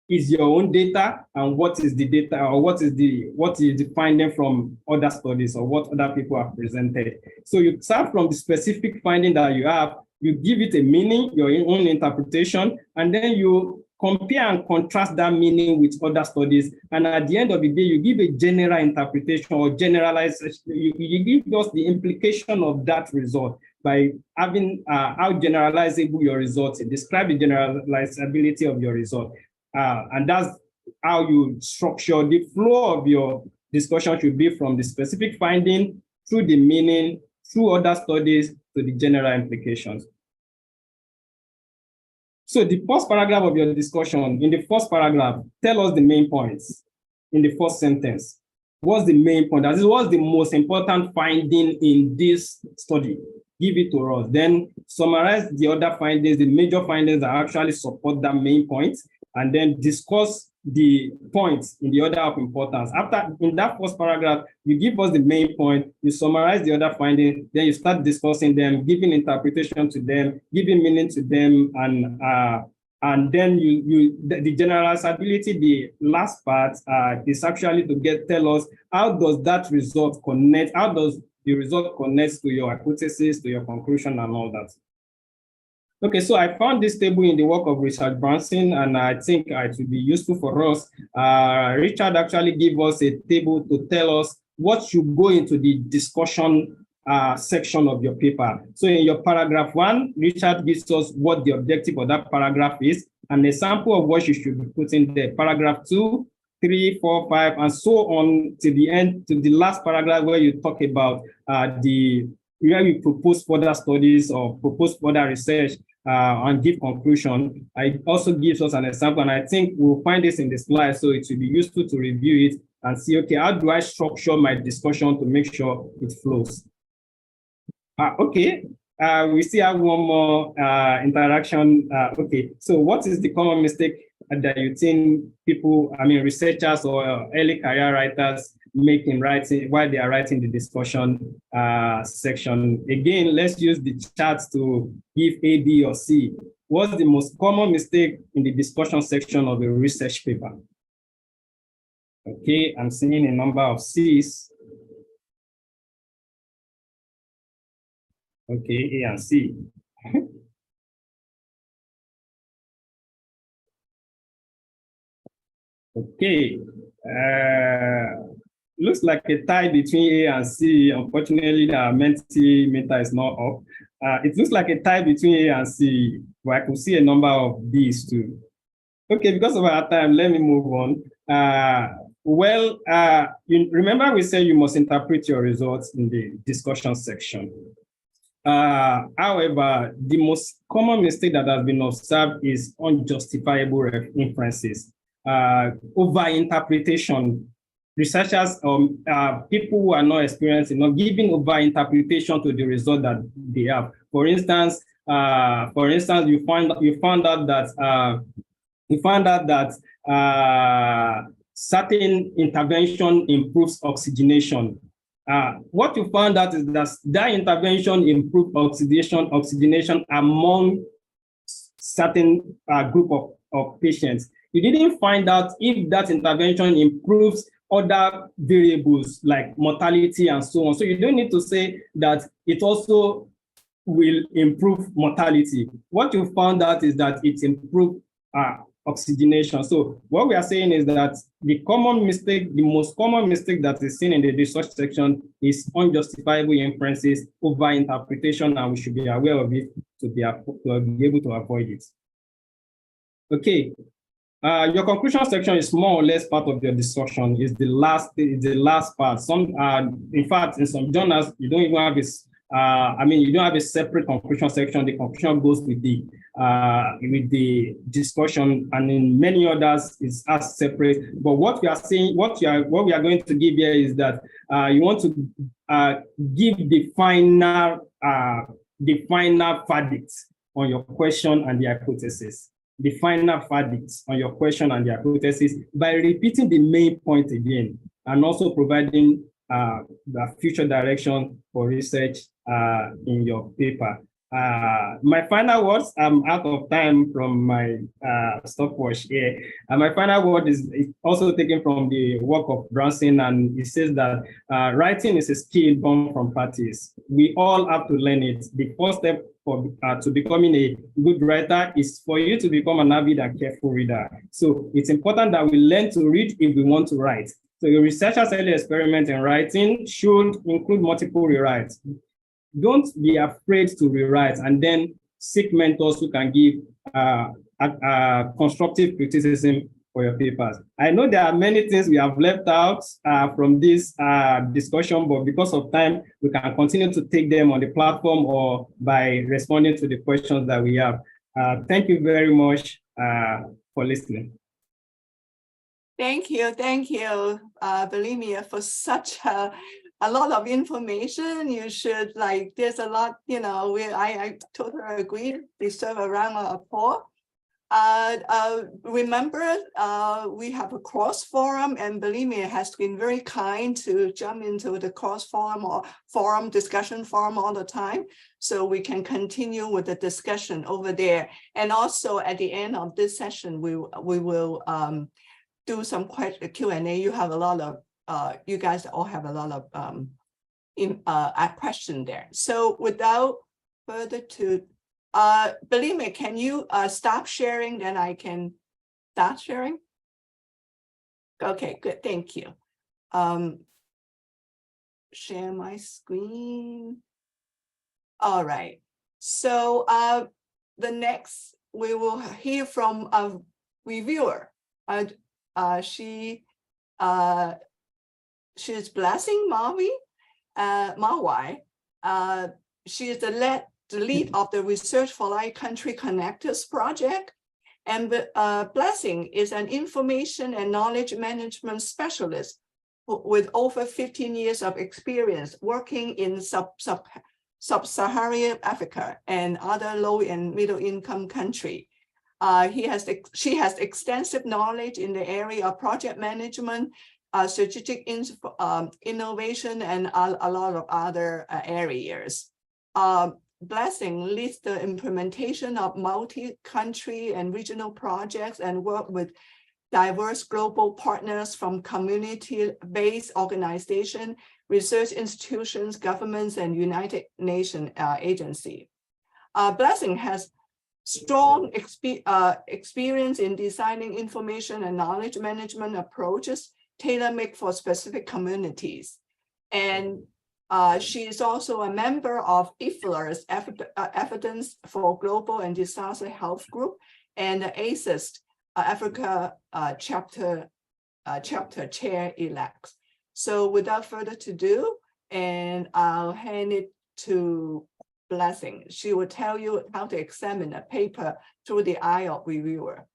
is your own data and what is the data, or what is the finding from other studies or what other people have presented. So you start from the specific finding that you have, you give it a meaning, your own interpretation, and then you compare and contrast that meaning with other studies. And at the end of the day, you give a general interpretation or generalization. You give us the implication of that result by having how generalizable your result is. Describe the generalizability of your result. And that's how you structure the flow of your discussion. Should be from the specific finding through the meaning, through other studies to the general implications. So the first paragraph of your discussion, in the first paragraph, tell us the main points in the first sentence. What's the main point? That is, what's the most important finding in this study? Give it to us. Then summarize the other findings, the major findings that actually support that main point, and then discuss the points in the order of importance. After, in that first paragraph, you give us the main point, you summarize the other findings, then you start discussing them, giving interpretation to them, giving meaning to them, and then the generalizability, the last part is actually to tell us how does that result connect, how does the result connect to your hypothesis, to your conclusion, and all that. Okay, so I found this table in the work of Richard Branson, and I think it will be useful for us. Richard actually gave us a table to tell us what should go into the discussion section of your paper. So in your paragraph 1, Richard gives us what the objective of that paragraph is, and a sample of what you should be putting there. Paragraph 2, 3, 4, 5, and so on to the end, to the last paragraph where you talk about where you propose further studies or propose further research and give conclusion. It also gives us an example, and I think we'll find this in the slide, so it will be useful to review it and see, okay, how do I structure my discussion to make sure it flows? Okay, we still have one more interaction. Okay, so what is the common mistake that you think people, researchers or early career writers make in writing while they are writing the discussion section? Again, let's use the charts to give A, B, or C. What's the most common mistake in the discussion section of a research paper? Okay, I'm seeing a number of C's. Okay, A and C. Okay. Looks like a tie between A and C. Unfortunately, the Mentimeter is not up. It looks like a tie between A and C, but I could see a number of B's too. Okay, because of our time, let me move on. You remember we said you must interpret your results in the discussion section. However, the most common mistake that has been observed is unjustifiable inferences, over-interpretation. Researchers, people who are not experienced in not giving over-interpretation to the result that they have. For instance, you found out that certain intervention improves oxygenation. What you found out is that intervention improved oxygenation among certain group of patients. You didn't find out if that intervention improves other variables like mortality and so on. So you don't need to say that it also will improve mortality. What you found out is that it improved oxygenation. So what we are saying is that the most common mistake that is seen in the research section is unjustifiable inferences, over interpretation, and we should be aware of it to be able to avoid it. Okay. Your conclusion section is more or less part of your discussion. It's the last part. In fact, in some journals, you don't even have this. You don't have a separate conclusion section. The conclusion goes with the discussion, and in many others, it's as separate. But what we are saying, what we are going to give here is that you want to give the final verdict on your question and the hypothesis. The final verdicts on your question and the hypothesis by repeating the main point again, and also providing the future direction for research in your paper. My final words, I'm out of time from my stopwatch here. And my final word is also taken from the work of Gracian, and it says that writing is a skill born from practice. We all have to learn it. The first step to becoming a good writer is for you to become an avid and careful reader. So it's important that we learn to read if we want to write. So your researcher's early experiment in writing should include multiple rewrites. Don't be afraid to rewrite, and then seek mentors who can give constructive criticism for your papers. I know there are many things we have left out from this discussion, but because of time, we can continue to take them on the platform or by responding to the questions that we have. Thank you very much for listening. Thank you, Biliamin, for such a lot of information. You should there's a lot, I totally agree. Deserve a round of applause. Remember, we have a cross forum, and Biliamin has been very kind to jump into the cross forum or discussion forum all the time, so we can continue with the discussion over there. And also at the end of this session, we will do some Q&A. You have a lot of you guys all have a lot of question there. So without further ado, Biliamin, can you stop sharing? Then I can start sharing. Okay, good. Thank you. Share my screen. All right. So the next we will hear from a reviewer. She's Blessing Mawire. She is the lead of the Research for Life Country Connectors project. And Blessing is an information and knowledge management specialist with over 15 years of experience working in sub-Saharan Africa and other low and middle income countries. She has extensive knowledge in the area of project management, strategic innovation, and a lot of other areas. Blessing leads the implementation of multi-country and regional projects and work with diverse global partners from community-based organizations, research institutions, governments, and United Nations agency. Blessing has strong experience in designing information and knowledge management approaches tailor-made for specific communities. And she is also a member of IFLR's Evidence for Global and Disaster Health Group and the ACES Africa chapter chair-elect. So without further ado, and I'll hand it to Blessing. She will tell you how to examine a paper through the eye of reviewer.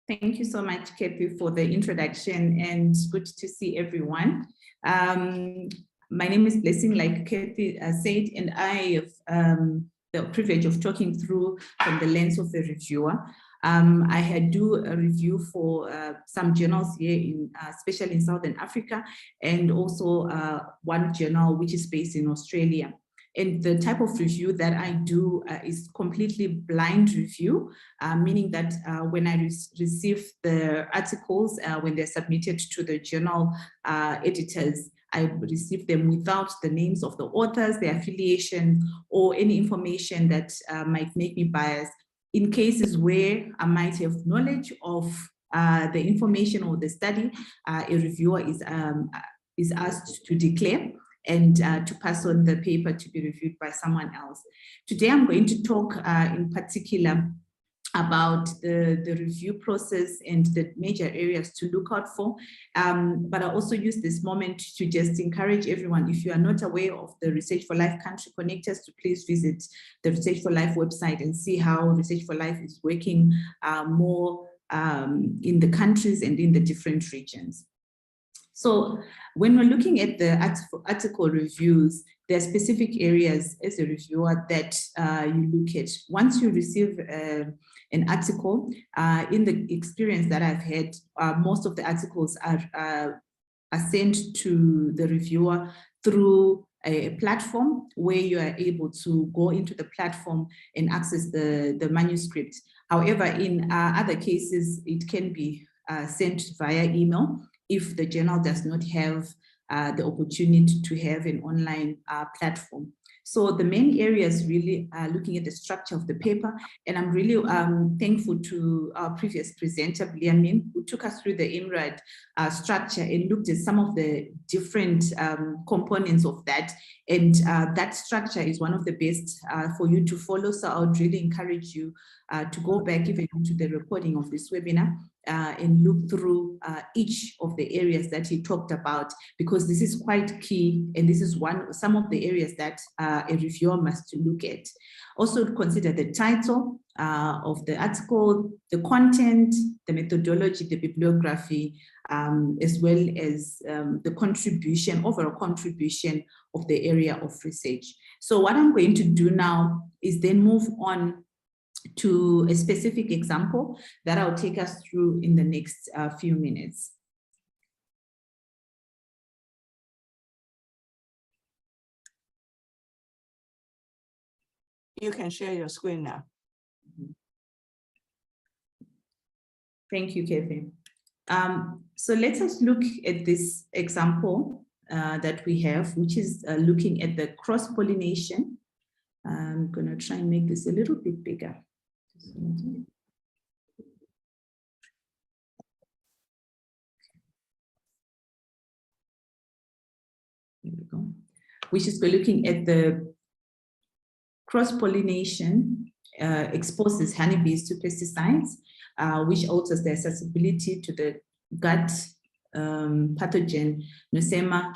Thank you so much, Kathy, for the introduction, and good to see everyone. My name is Blessing, like Kathy said, and I have the privilege of talking through from the lens of a reviewer. I had do a review for some journals here, especially in Southern Africa, and also one journal which is based in Australia. And the type of review that I do is completely blind review, meaning that when I receive the articles, when they're submitted to the journal editors, I receive them without the names of the authors, their affiliation, or any information that might make me biased. In cases where I might have knowledge of the information or the study, a reviewer is asked to declare and to pass on the paper to be reviewed by someone else. Today, I'm going to talk in particular about the review process and the major areas to look out for. But I also use this moment to just encourage everyone, if you are not aware of the Research for Life country connectors, to please visit the Research for Life website and see how Research for Life is working more in the countries and in the different regions. So when we're looking at the article reviews, there are specific areas as a reviewer that you look at. Once you receive an article, in the experience that I've had, most of the articles are sent to the reviewer through a platform where you are able to go into the platform and access the manuscript. However, in other cases, it can be sent via email if the journal does not have the opportunity to have an online platform. So the main areas really are looking at the structure of the paper, and I'm really thankful to our previous presenter, Biliamin, who took us through the IMARC structure and looked at some of the different components of that. And that structure is one of the best for you to follow. So I would really encourage you to go back even to the recording of this webinar and look through each of the areas that he talked about, because this is quite key, and this is some of the areas that a reviewer must look at. Also consider the title of the article, the content, the methodology, the bibliography, as well as the contribution, overall contribution of the area of research. So what I'm going to do now is then move on to a specific example that I'll take us through in the next few minutes. You can share your screen now. Thank you, Kevin. So let us look at this example that we have, which is looking at the cross-pollination. I'm going to try and make this a little bit bigger. There we go. Which is looking at the cross-pollination exposes honeybees to pesticides, which alters their accessibility to the gut pathogen Nosema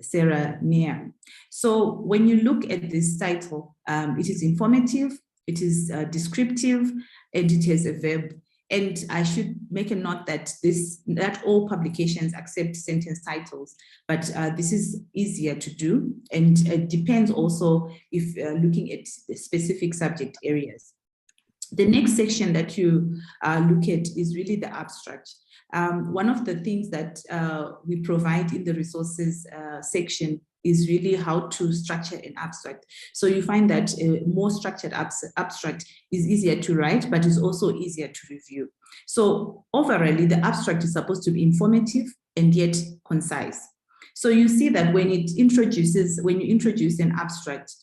cereanea. So when you look at this title, it is informative, it is descriptive, and it has a verb. And I should make a note that not all publications accept sentence titles, but this is easier to do, and it depends also if looking at the specific subject areas. The next section that you look at is really the abstract. One of the things that we provide in the resources section is really how to structure an abstract. So you find that a more structured abstract is easier to write, but is also easier to review. So overall, the abstract is supposed to be informative and yet concise. So you see that when you introduce an abstract,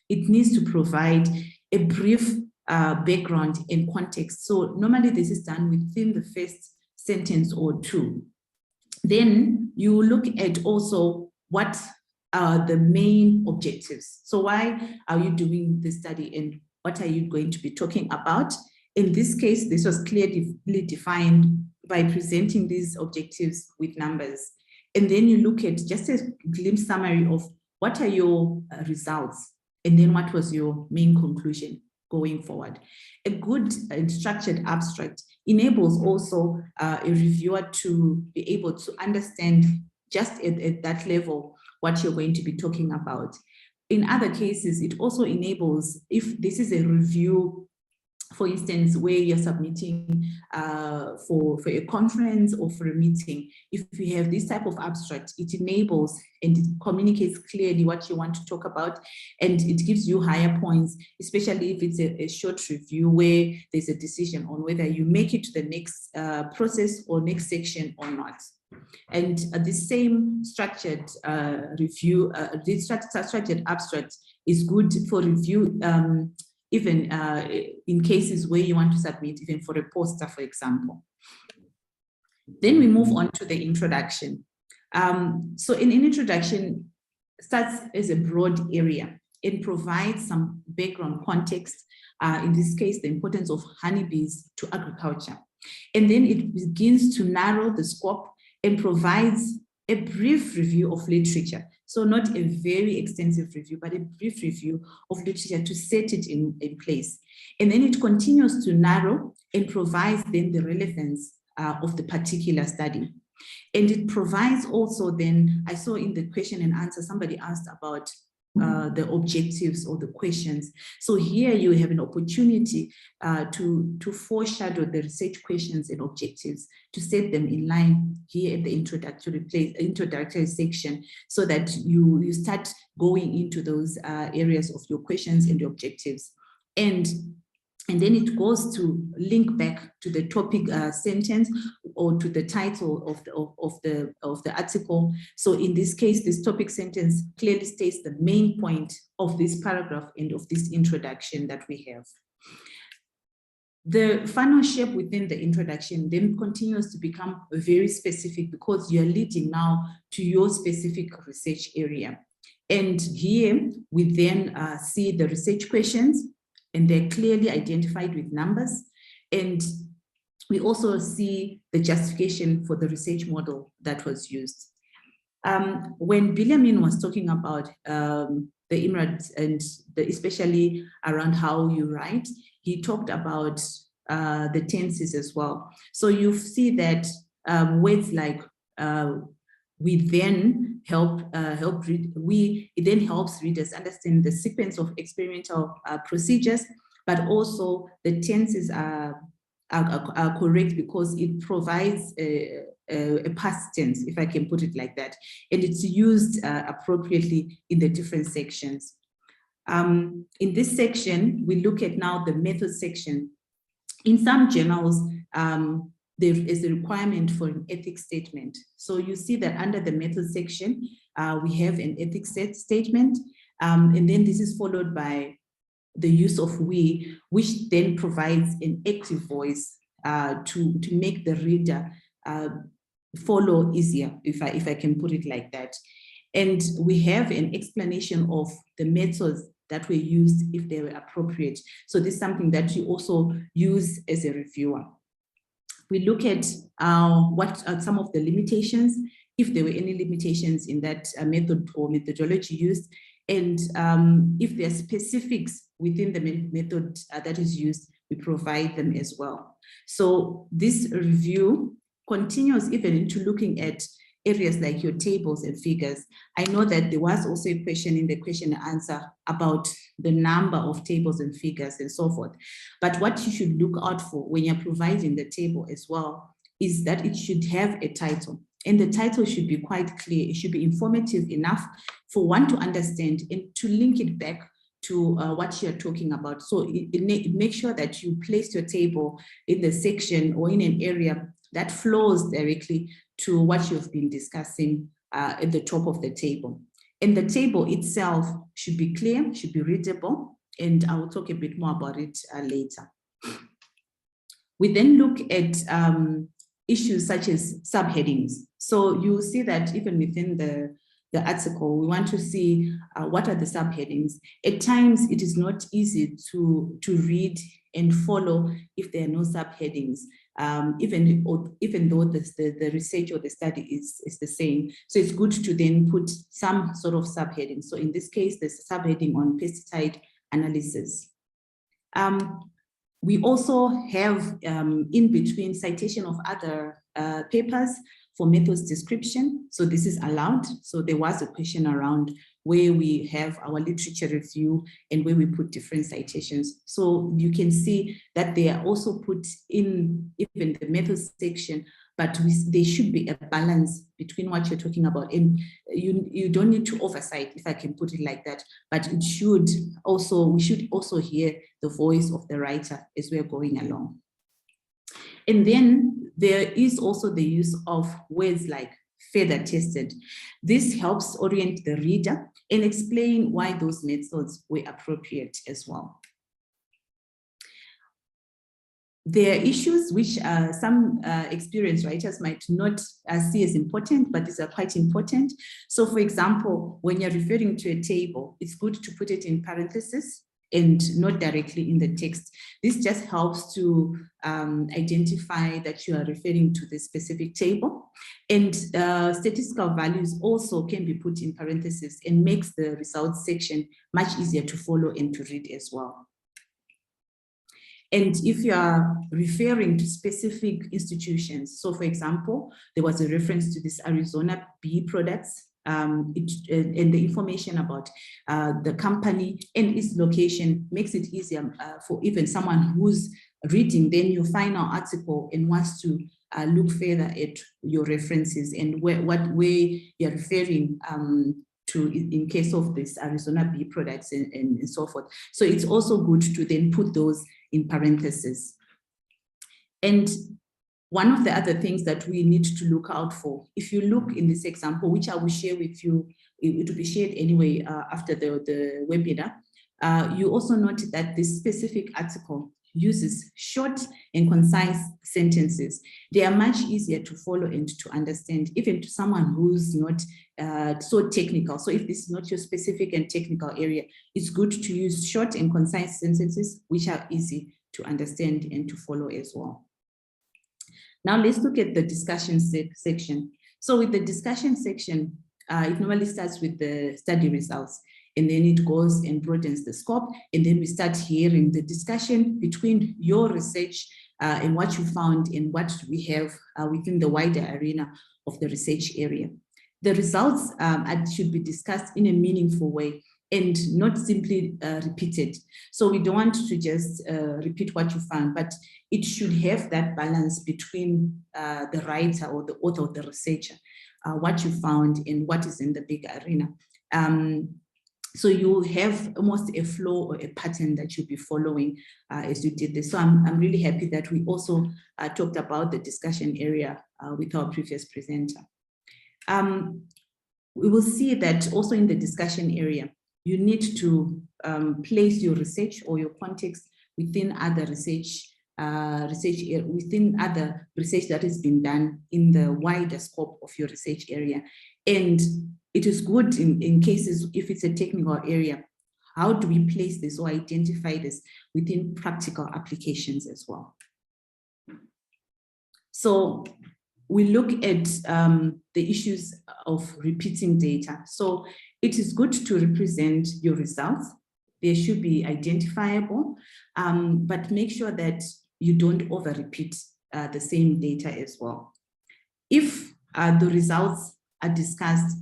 it needs to provide a brief background and context. So normally this is done within the first sentence or two. Then you look at also what are the main objectives. So why are you doing this study and what are you going to be talking about? In this case, this was clearly defined by presenting these objectives with numbers. And then you look at just a glimpse summary of what are your results, and then what was your main conclusion going forward. A good and structured abstract enables also a reviewer to be able to understand just at that level what you're going to be talking about. In other cases, it also enables, if this is a review, for instance, where you're submitting for a conference or for a meeting, if you have this type of abstract, it enables and it communicates clearly what you want to talk about, and it gives you higher points, especially if it's a short review where there's a decision on whether you make it to the next process or next section or not. And the same structured review, this structured abstract is good for review even in cases where you want to submit even for a poster, for example. Then we move on to the introduction. So an introduction starts as a broad area. It provides some background context, in this case, the importance of honeybees to agriculture. And then it begins to narrow the scope and provides a brief review of literature. So not a very extensive review, but a brief review of literature to set it in place. And then it continues to narrow and provides then the relevance of the particular study. And it provides also then, I saw in the question and answer, somebody asked about the objectives or the questions. So here you have an opportunity to foreshadow the research questions and objectives, to set them in line here at the introductory section, so that you start going into those areas of your questions and the objectives. And then it goes to link back to the topic sentence or to the title of the article. So in this case, this topic sentence clearly states the main point of this paragraph and of this introduction that we have. The final shape within the introduction then continues to become very specific, because you're leading now to your specific research area. And here we then see the research questions, and they're clearly identified with numbers. And we also see the justification for the research model that was used. When Biliamin was talking about the IMARC and especially around how you write, he talked about the tenses as well. So you see that words like we then it then helps readers understand the sequence of experimental procedures, but also the tenses are correct because it provides a past tense, if I can put it like that, and it's used appropriately in the different sections. In this section, we look at now the method section. In some journals, there is a requirement for an ethics statement. So you see that under the method section, we have an ethics statement, and then this is followed by the use of we, which then provides an active voice to make the reader follow easier, if I can put it like that. And we have an explanation of the methods that were used if they were appropriate. So this is something that you also use as a reviewer. We look at what are some of the limitations, if there were any limitations in that method or methodology used, and if there are specifics within the method that is used, we provide them as well. So this review continues even into looking at areas like your tables and figures. I know that there was also a question in the question and answer about the number of tables and figures and so forth. But what you should look out for when you're providing the table as well is that it should have a title. And the title should be quite clear. It should be informative enough for one to understand and to link it back to what you're talking about. So make sure that you place your table in the section or in an area that flows directly to what you've been discussing at the top of the table. And the table itself should be clear, should be readable, and I will talk a bit more about it later. We then look at issues such as subheadings. So you will see that even within the article, we want to see what are the subheadings. At times, it is not easy to read and follow if there are no subheadings, even though the research or the study is the same. So it's good to then put some sort of subheading. So in this case, there's a subheading on pesticide analysis. We also have in between citation of other papers for methods description. So this is allowed. So there was a question around where we have our literature review and where we put different citations. So you can see that they are also put in even the methods section, but there should be a balance between what you're talking about. And you don't need to oversight, if I can put it like that, but it should also, we should also hear the voice of the writer as we're going along. And then there is also the use of words like further tested. This helps orient the reader and explain why those methods were appropriate as well. There are issues which some experienced writers might not see as important, but these are quite important. So for example, when you're referring to a table, it's good to put it in parentheses and not directly in the text. This just helps to identify that you are referring to the specific table. And statistical values also can be put in parentheses and makes the results section much easier to follow and to read as well. And if you are referring to specific institutions, so for example, there was a reference to this Arizona bee products, and the information about the company and its location makes it easier for even someone who's reading then your final article and wants to look further at your references and where you're referring to in case of this Arizona bee products and so forth. So it's also good to then put those in parentheses. And one of the other things that we need to look out for, if you look in this example, which I will share with you, it will be shared anyway after the webinar, you also note that this specific article uses short and concise sentences. They are much easier to follow and to understand, even to someone who's not so technical. So if this is not your specific and technical area, it's good to use short and concise sentences, which are easy to understand and to follow as well. Now let's look at the discussion section. So with the discussion section, it normally starts with the study results, and then it goes and broadens the scope, and then we start hearing the discussion between your research and what you found and what we have within the wider arena of the research area. The results should be discussed in a meaningful way and not simply repeated. So we don't want to just repeat what you found, but it should have that balance between the writer or the author or the researcher, what you found and what is in the big arena. So you have almost a flow or a pattern that you'll be following as you did this. So I'm really happy that we also talked about the discussion area with our previous presenter. We will see that also in the discussion area, you need to place your research or your context within other research, within other research that has been done in the wider scope of your research area. And it is good in cases, if it's a technical area, how do we place this or identify this within practical applications as well? So we look at the issues of repeating data. So it is good to represent your results. They should be identifiable, but make sure that you don't over repeat the same data as well. If the results are discussed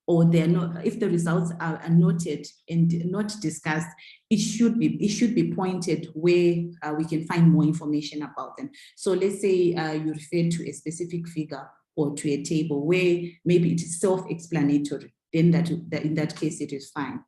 or they're not, if the results are noted and not discussed, it should be pointed where we can find more information about them. So let's say you refer to a specific figure or to a table where maybe it is self-explanatory. then in that case, it is fine.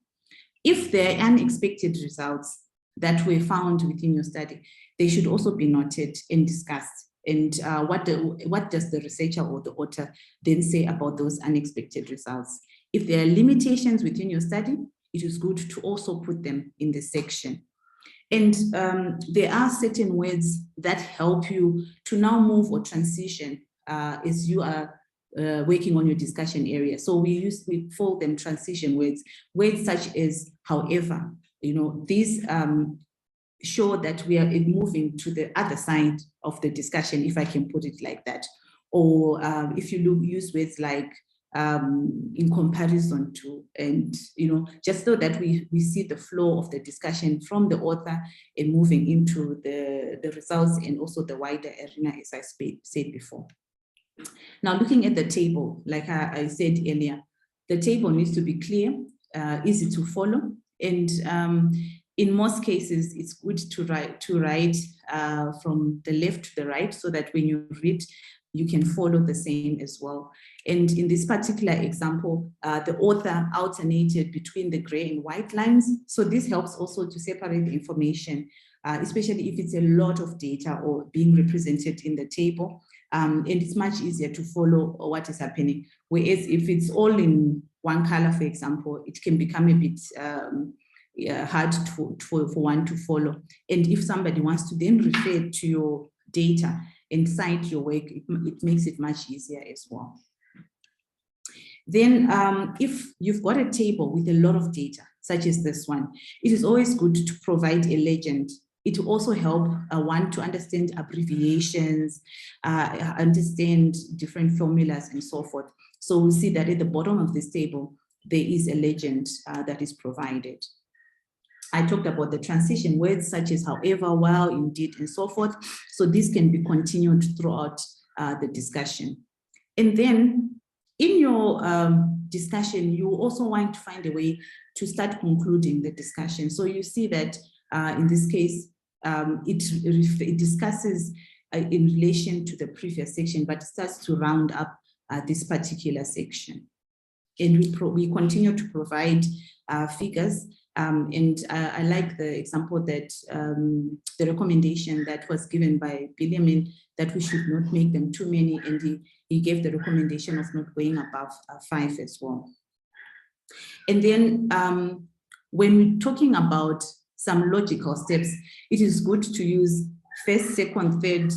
If there are unexpected results that were found within your study, they should also be noted and discussed. And what does the researcher or the author then say about those unexpected results? If there are limitations within your study, it is good to also put them in the section. And there are certain words that help you to now move or transition as you are working on your discussion area. So we call them transition words such as however. These show that we are moving to the other side of the discussion, if I can put it like that. Or if you use words like in comparison to, and just so that we see the flow of the discussion from the author and moving into the results and also the wider arena, as I said before. Now, looking at the table, like I said earlier, the table needs to be clear, easy to follow, and in most cases, it's good to write from the left to the right so that when you read, you can follow the same as well. And in this particular example, the author alternated between the gray and white lines. So this helps also to separate the information, especially if it's a lot of data or being represented in the table. And it's much easier to follow what is happening. Whereas if it's all in one color, for example, it can become a bit hard for one to follow. And if somebody wants to then refer to your data and cite your work, it makes it much easier as well. Then if you've got a table with a lot of data, such as this one, it is always good to provide a legend. It will also help one to understand abbreviations, understand different formulas and so forth. So we'll see that at the bottom of this table, there is a legend that is provided. I talked about the transition words such as however, while, indeed, and so forth. So this can be continued throughout the discussion. And then in your discussion, you also want to find a way to start concluding the discussion. So you see that in this case, it discusses in relation to the previous section, but starts to round up this particular section. And we continue to provide figures. And I like the example that the recommendation that was given by Biliamin that we should not make them too many, and he gave the recommendation of not going above 5 as well. And then when we're talking about some logical steps, it is good to use first, second, third,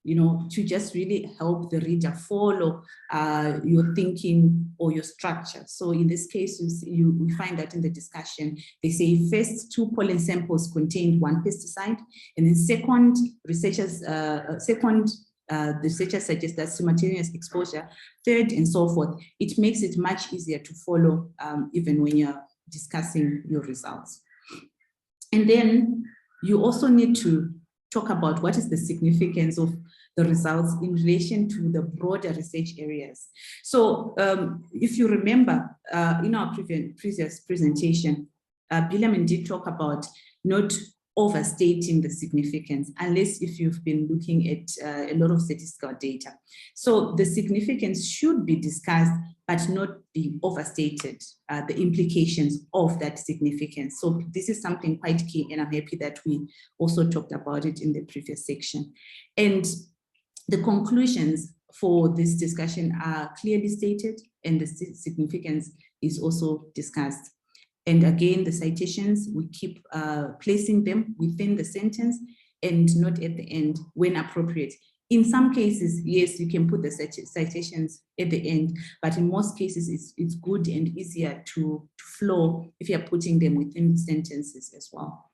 to just really help the reader follow your thinking or your structure. So in this case, we find that in the discussion, they say first 2 pollen samples contained 1 pesticide, and then second, the researcher suggests that simultaneous exposure, third, and so forth. It makes it much easier to follow even when you're discussing your results. And then you also need to talk about what is the significance of the results in relation to the broader research areas. So if you remember in our previous presentation, Biliamin did talk about not overstating the significance, unless if you've been looking at a lot of statistical data. So the significance should be discussed, but not be overstated, the implications of that significance. So this is something quite key, and I'm happy that we also talked about it in the previous section. And the conclusions for this discussion are clearly stated, and the significance is also discussed. And again, the citations, we keep placing them within the sentence and not at the end when appropriate. In some cases, yes, you can put the citations at the end, but in most cases, it's good and easier to flow if you're putting them within sentences as well.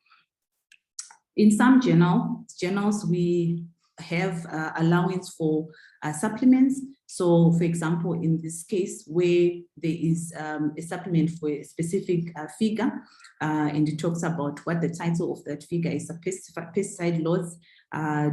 In some journals, we have allowance for supplements. So for example, in this case where there is a supplement for a specific figure, and it talks about what the title of that figure is, pesticide laws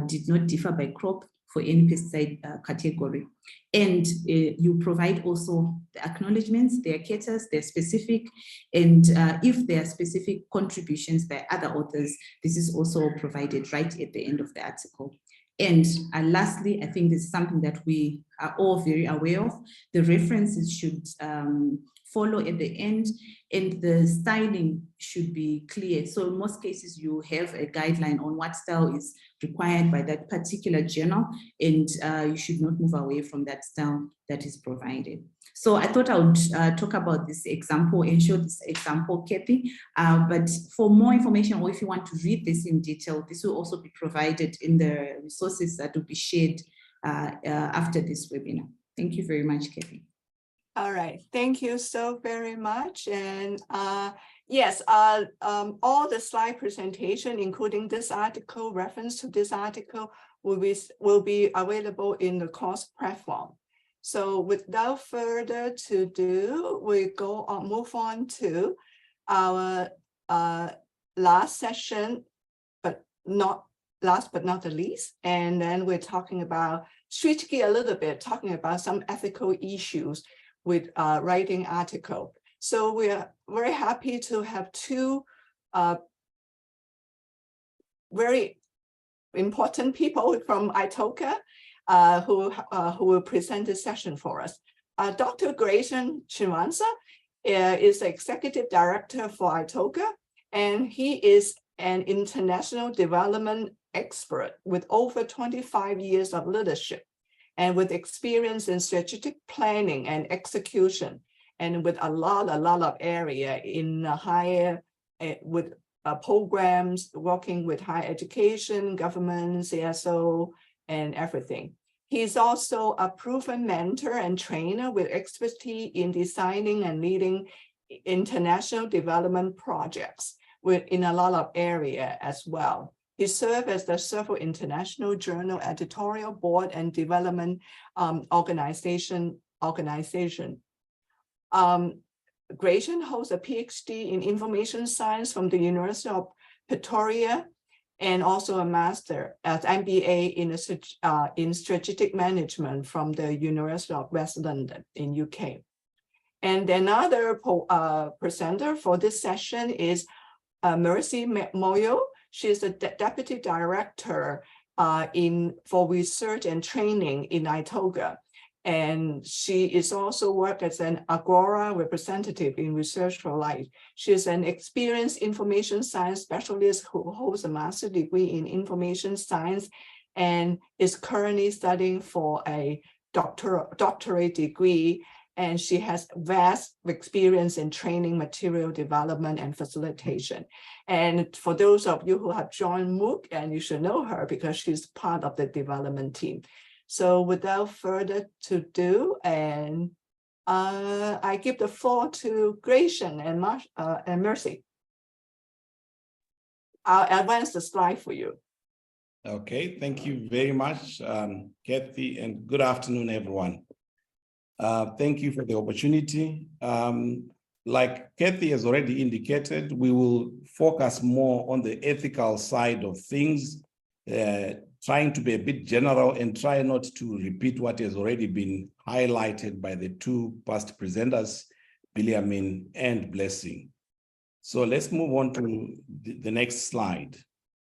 did not differ by crop for any pesticide category. And you provide also the acknowledgements, their categories, they're specific, and if there are specific contributions by other authors, this is also provided right at the end of the article. And lastly, I think this is something that we are all very aware of. The references should follow at the end, and the styling should be clear. So in most cases, you have a guideline on what style is required by that particular journal, and you should not move away from that style that is provided. So I thought I would talk about this example and show this example, Kathy. But for more information, or if you want to read this in detail, this will also be provided in the resources that will be shared after this webinar. Thank you very much, Kathy. All right, thank you so very much. And yes, all the slide presentation, including this article, reference to this article, will be available in the course platform. So without further to do, we move on to our last session, but not last but not the least. And then we're talking about, switch gear a little bit, talking about some ethical issues with writing article. So we are very happy to have two very important people from ITOCA who will present this session for us. Dr. Gracian Chimwaza is the Executive Director for ITOCA, and he is an international development expert with over 25 years of leadership and with experience in strategic planning and execution, and with a lot of area in higher, with programs, working with higher education, government, CSO, and everything. He's also a proven mentor and trainer with expertise in designing and leading international development projects in a lot of area as well. He served as the several international journal editorial board and development organization. Gracian holds a PhD in information science from the University of Pretoria, and also a master at MBA in strategic management from the University of West London in UK. And another presenter for this session is Mercy Moyo. She's the Deputy Director for Research and Training in ITOCA. And she is also worked as an Agora representative in Research for Life. She's an experienced information science specialist who holds a master's degree in information science and is currently studying for a doctorate degree. And she has vast experience in training, material development, and facilitation. And for those of you who have joined MOOC, and you should know her because she's part of the development team. So without further to do, and I give the floor to Gracian and Mercy. I'll advance the slide for you. Okay, thank you very much, Kathy, and good afternoon, everyone. Thank you for the opportunity. Like Kathy has already indicated, we will focus more on the ethical side of things, trying to be a bit general and try not to repeat what has already been highlighted by the two past presenters, Biliamin and Blessing. So let's move on to the next slide.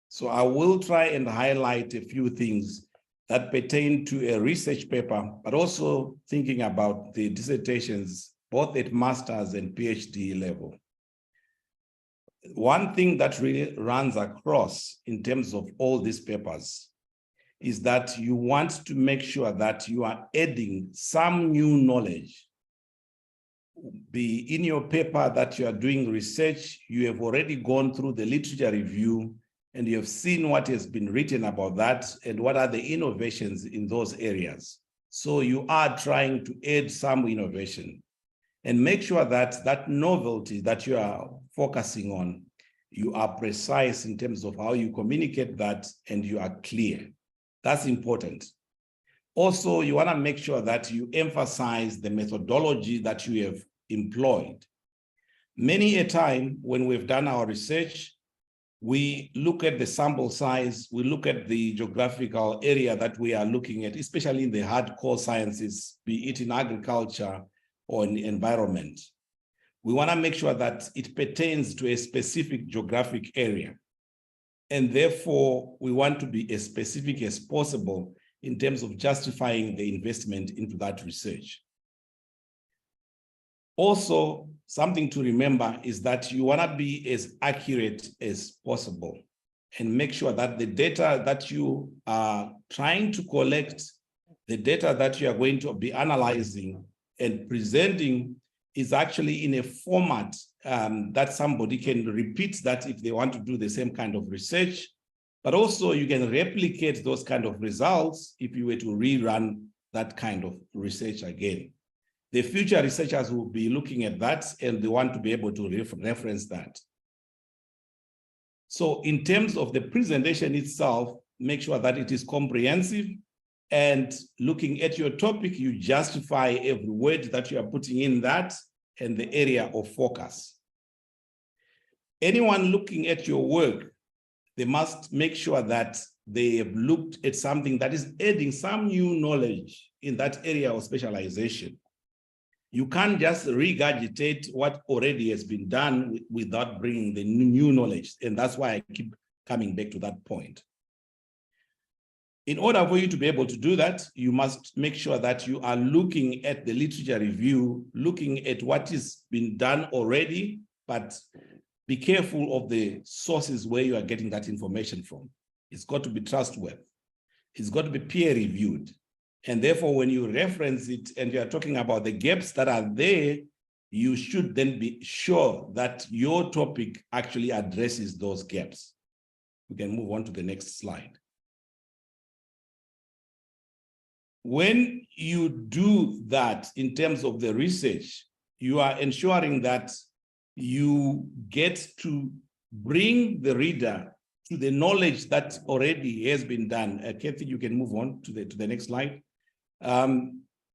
So I will try and highlight a few things that pertain to a research paper, but also thinking about the dissertations, both at master's and PhD level. One thing that really runs across in terms of all these papers is that you want to make sure that you are adding some new knowledge. Be in your paper that you are doing research, you have already gone through the literature review and you have seen what has been written about that and what are the innovations in those areas. So you are trying to add some innovation and make sure that that novelty that you are focusing on, you are precise in terms of how you communicate that and you are clear. That's important. Also, you want to make sure that you emphasize the methodology that you have employed. Many a time when we've done our research, we look at the sample size, we look at the geographical area that we are looking at, especially in the hardcore sciences, be it in agriculture or in the environment. We want to make sure that it pertains to a specific geographic area. And therefore, we want to be as specific as possible in terms of justifying the investment into that research. Also, something to remember is that you want to be as accurate as possible and make sure that the data that you are trying to collect, the data that you are going to be analyzing and presenting is actually in a format that somebody can repeat that if they want to do the same kind of research, but also you can replicate those kind of results if you were to rerun that kind of research again. The future researchers will be looking at that and they want to be able to reference that. So in terms of the presentation itself, make sure that it is comprehensive, and looking at your topic, you justify every word that you are putting in that and the area of focus. Anyone looking at your work, they must make sure that they have looked at something that is adding some new knowledge in that area of specialization. You can't just regurgitate what already has been done without bringing the new knowledge. And that's why I keep coming back to that point. In order for you to be able to do that, you must make sure that you are looking at the literature review, looking at what has been done already, but be careful of the sources where you are getting that information from. It's got to be trustworthy. It's got to be peer reviewed. And therefore, when you reference it and you are talking about the gaps that are there, you should then be sure that your topic actually addresses those gaps. We can move on to the next slide. When you do that in terms of the research, you are ensuring that you get to bring the reader to the knowledge that already has been done. Kathy, you can move on to the next slide.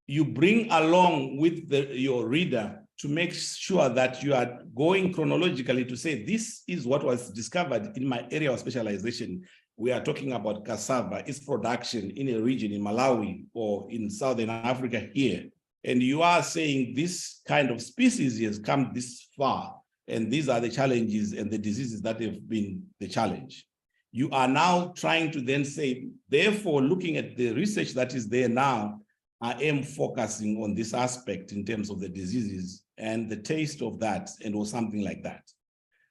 You bring along with your reader to make sure that you are going chronologically to say, this is what was discovered in my area of specialization. We are talking about cassava, its production in a region in Malawi or in Southern Africa here. And you are saying this kind of species has come this far, and these are the challenges and the diseases that have been the challenge. You are now trying to then say, therefore, looking at the research that is there now, I am focusing on this aspect in terms of the diseases and the taste of that, and or something like that.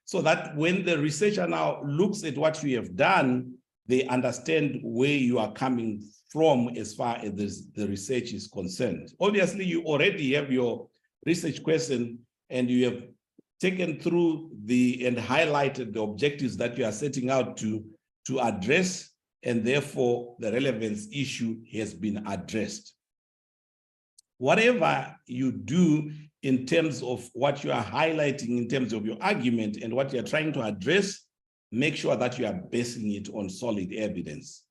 So that when the researcher now looks at what you have done, they understand where you are coming from as far as the research is concerned. Obviously, you already have your research question and you have taken through and highlighted the objectives that you are setting out to address, and therefore the relevance issue has been addressed. Whatever you do in terms of what you are highlighting in terms of your argument and what you are trying to address, make sure that you are basing it on solid evidence.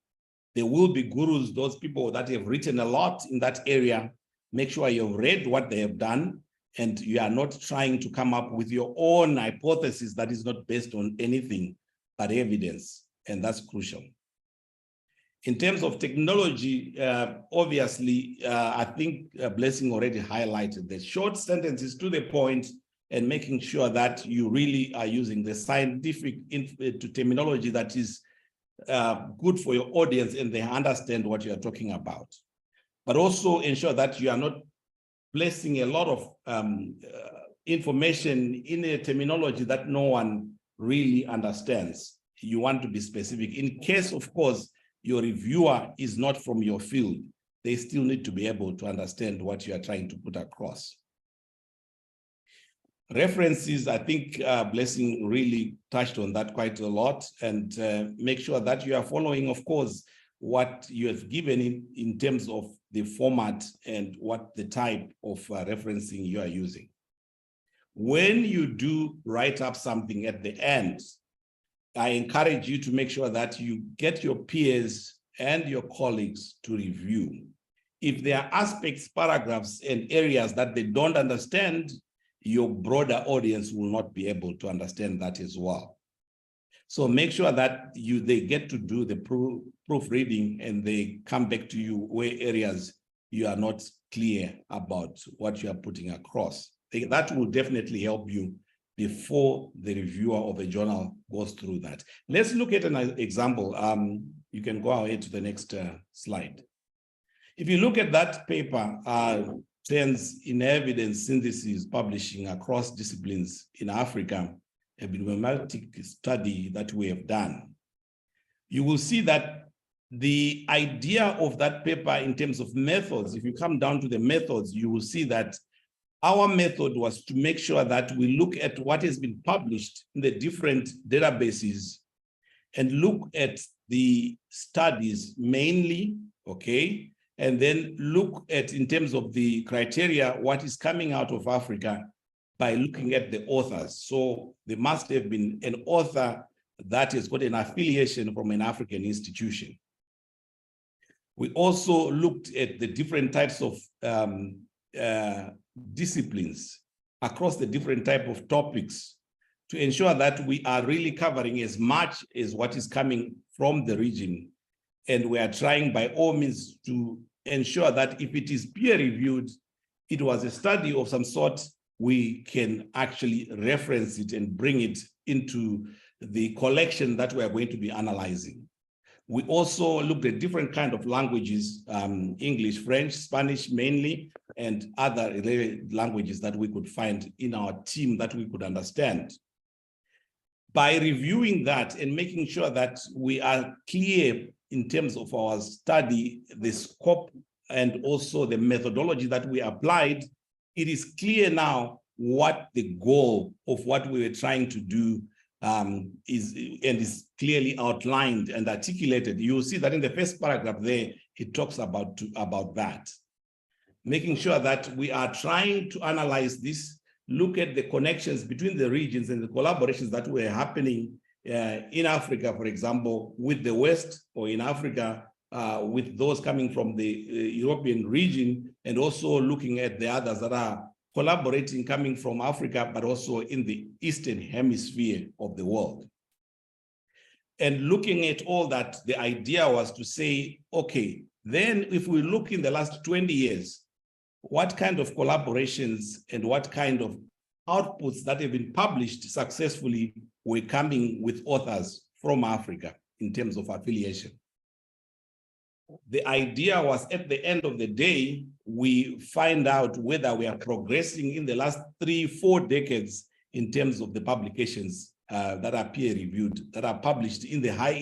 There will be gurus, those people that have written a lot in that area. Make sure you've read what they have done and you are not trying to come up with your own hypothesis that is not based on anything but evidence, and that's crucial. In terms of technology, obviously, I think Blessing already highlighted the short sentences to the point and making sure that you really are using the scientific terminology that is good for your audience and they understand what you are talking about. But also ensure that you are not placing a lot of information in a terminology that no one really understands. You want to be specific. In case, of course, your reviewer is not from your field, they still need to be able to understand what you are trying to put across. References, I think Blessing really touched on that quite a lot, and make sure that you are following, of course, what you have given in terms of the format and what the type of referencing you are using. When you do write up something at the end, I encourage you to make sure that you get your peers and your colleagues to review. If there are aspects, paragraphs, and areas that they don't understand, your broader audience will not be able to understand that as well. So make sure that they get to do the proofreading and they come back to you where areas you are not clear about what you are putting across. That will definitely help you before the reviewer of a journal goes through that. Let's look at an example. You can go ahead to the next slide. If you look at that paper, trends in evidence synthesis publishing across disciplines in Africa, a bibliometric study that we have done, you will see that the idea of that paper in terms of methods, if you come down to the methods, you will see that our method was to make sure that we look at what has been published in the different databases and look at the studies mainly, okay? And then look at, in terms of the criteria, what is coming out of Africa by looking at the authors. So there must have been an author that has got an affiliation from an African institution. We also looked at the different types of disciplines across the different type of topics to ensure that we are really covering as much as what is coming from the region. And we are trying by all means to ensure that if it is peer reviewed, it was a study of some sort, we can actually reference it and bring it into the collection that we are going to be analyzing. We also looked at different kinds of languages, English, French, Spanish mainly, and other related languages that we could find in our team that we could understand. By reviewing that and making sure that we are clear in terms of our study, the scope, and also the methodology that we applied, it is clear now what the goal of what we were trying to do is clearly outlined and articulated. You will see that in the first paragraph there, it talks about that. Making sure that we are trying to analyze this, look at the connections between the regions and the collaborations that were happening in Africa, for example, with the West, or in Africa with those coming from the European region, and also looking at the others that are collaborating coming from Africa, but also in the Eastern Hemisphere of the world. And looking at all that, the idea was to say, okay, then if we look in the last 20 years, what kind of collaborations and what kind of outputs that have been published successfully were coming with authors from Africa in terms of affiliation. The idea was, at the end of the day, we find out whether we are progressing in the last 3-4 decades in terms of the publications that are peer-reviewed, that are published in the high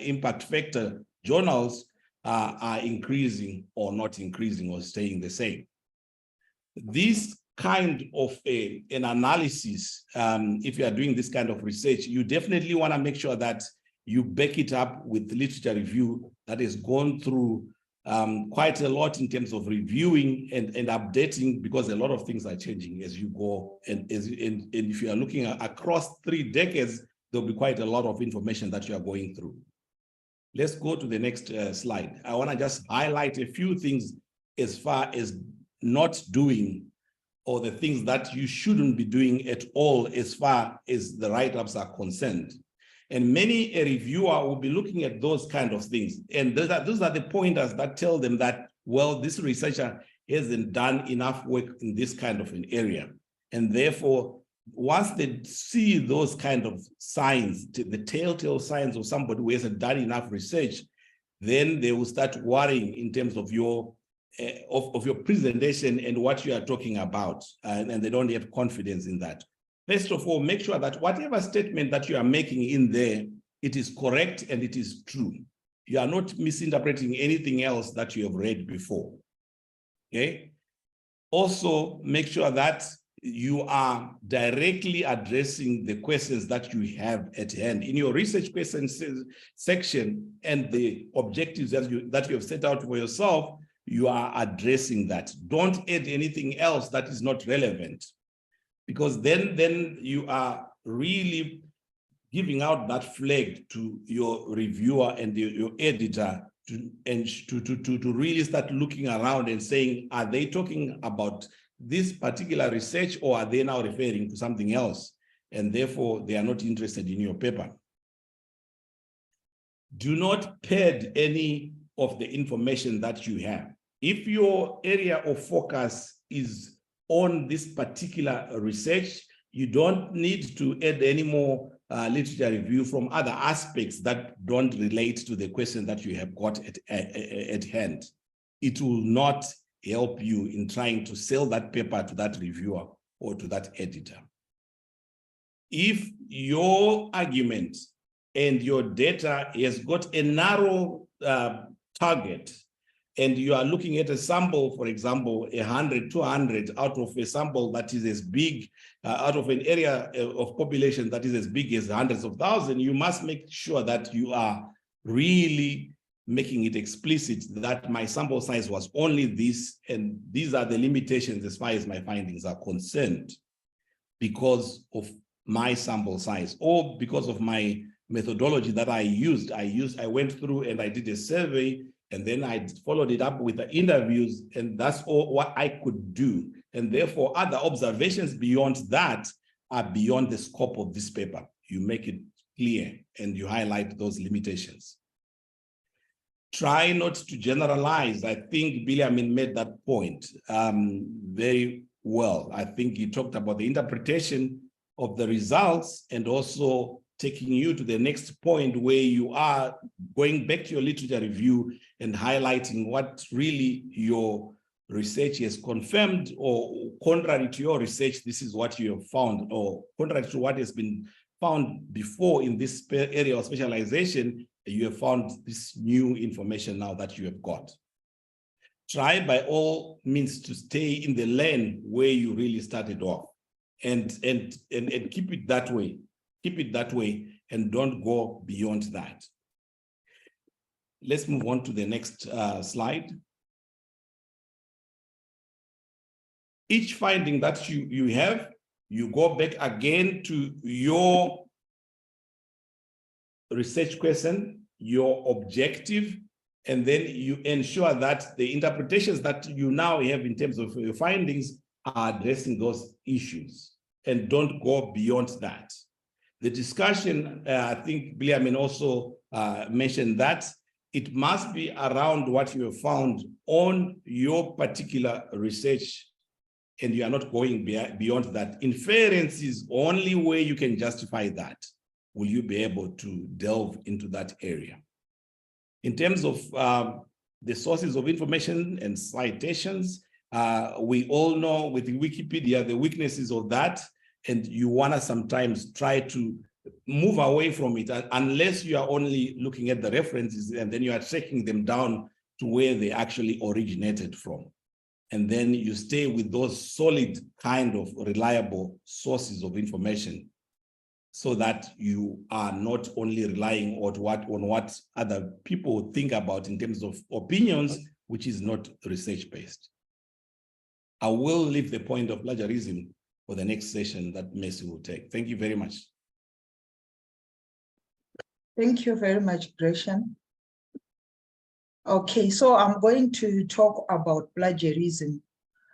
impact factor journals, are increasing or not increasing or staying the same. This kind of an analysis, if you are doing this kind of research, you definitely want to make sure that you back it up with literature review that has gone through quite a lot in terms of reviewing and updating, because a lot of things are changing as you go. And if you are looking across 3 decades, there'll be quite a lot of information that you are going through. Let's go to the next slide. I want to just highlight a few things as far as not doing, or the things that you shouldn't be doing at all as far as the write-ups are concerned. And many a reviewer will be looking at those kind of things. And those are the pointers that tell them that, well, this researcher hasn't done enough work in this kind of an area. And therefore, once they see those kind of signs, the telltale signs of somebody who hasn't done enough research, then they will start worrying in terms of your presentation and what you are talking about, and they don't have confidence in that. First of all, make sure that whatever statement that you are making in there, it is correct and it is true. You are not misinterpreting anything else that you have read before, okay? Also, make sure that you are directly addressing the questions that you have at hand. In your research questions section and the objectives that you have set out for yourself, you are addressing that. Don't add anything else that is not relevant, because then you are really giving out that flag to your reviewer and your editor to really start looking around and saying, are they talking about this particular research, or are they now referring to something else? And therefore, they are not interested in your paper. Do not pad any of the information that you have. If your area of focus is on this particular research, you don't need to add any more literature review from other aspects that don't relate to the question that you have got at hand. It will not help you in trying to sell that paper to that reviewer or to that editor. If your argument and your data has got a narrow target, and you are looking at a sample, for example, 100, 200 out of a sample that is as big, out of an area of population that is as big as hundreds of thousands, you must make sure that you are really making it explicit that my sample size was only this, and these are the limitations as far as my findings are concerned because of my sample size or because of my methodology that I used. I went through and I did a survey, and then I followed it up with the interviews, and that's all what I could do. And therefore, other observations beyond that are beyond the scope of this paper. You make it clear and you highlight those limitations. Try not to generalize. I think Biliamin made that point very well. I think he talked about the interpretation of the results and also taking you to the next point where you are going back to your literature review and highlighting what really your research has confirmed, or contrary to your research, this is what you have found, or contrary to what has been found before in this area of specialization, you have found this new information now that you have got. Try by all means to stay in the lane where you really started off and keep it that way. Keep it that way and don't go beyond that. Let's move on to the next slide. Each finding that you have, you go back again to your research question, your objective, and then you ensure that the interpretations that you now have in terms of your findings are addressing those issues and don't go beyond that. The discussion, I think Biliamin also mentioned that it must be around what you have found on your particular research, and you are not going beyond that. Inference is only way you can justify that. Will you be able to delve into that area? In terms of the sources of information and citations, we all know with Wikipedia, the weaknesses of that, and you want to sometimes try to move away from it unless you are only looking at the references and then you are tracking them down to where they actually originated from. And then you stay with those solid kind of reliable sources of information so that you are not only relying on what other people think about in terms of opinions, which is not research-based. I will leave the point of plagiarism for the next session that Messi will take. Thank you very much. Thank you very much, Gracian. Okay, so I'm going to talk about plagiarism.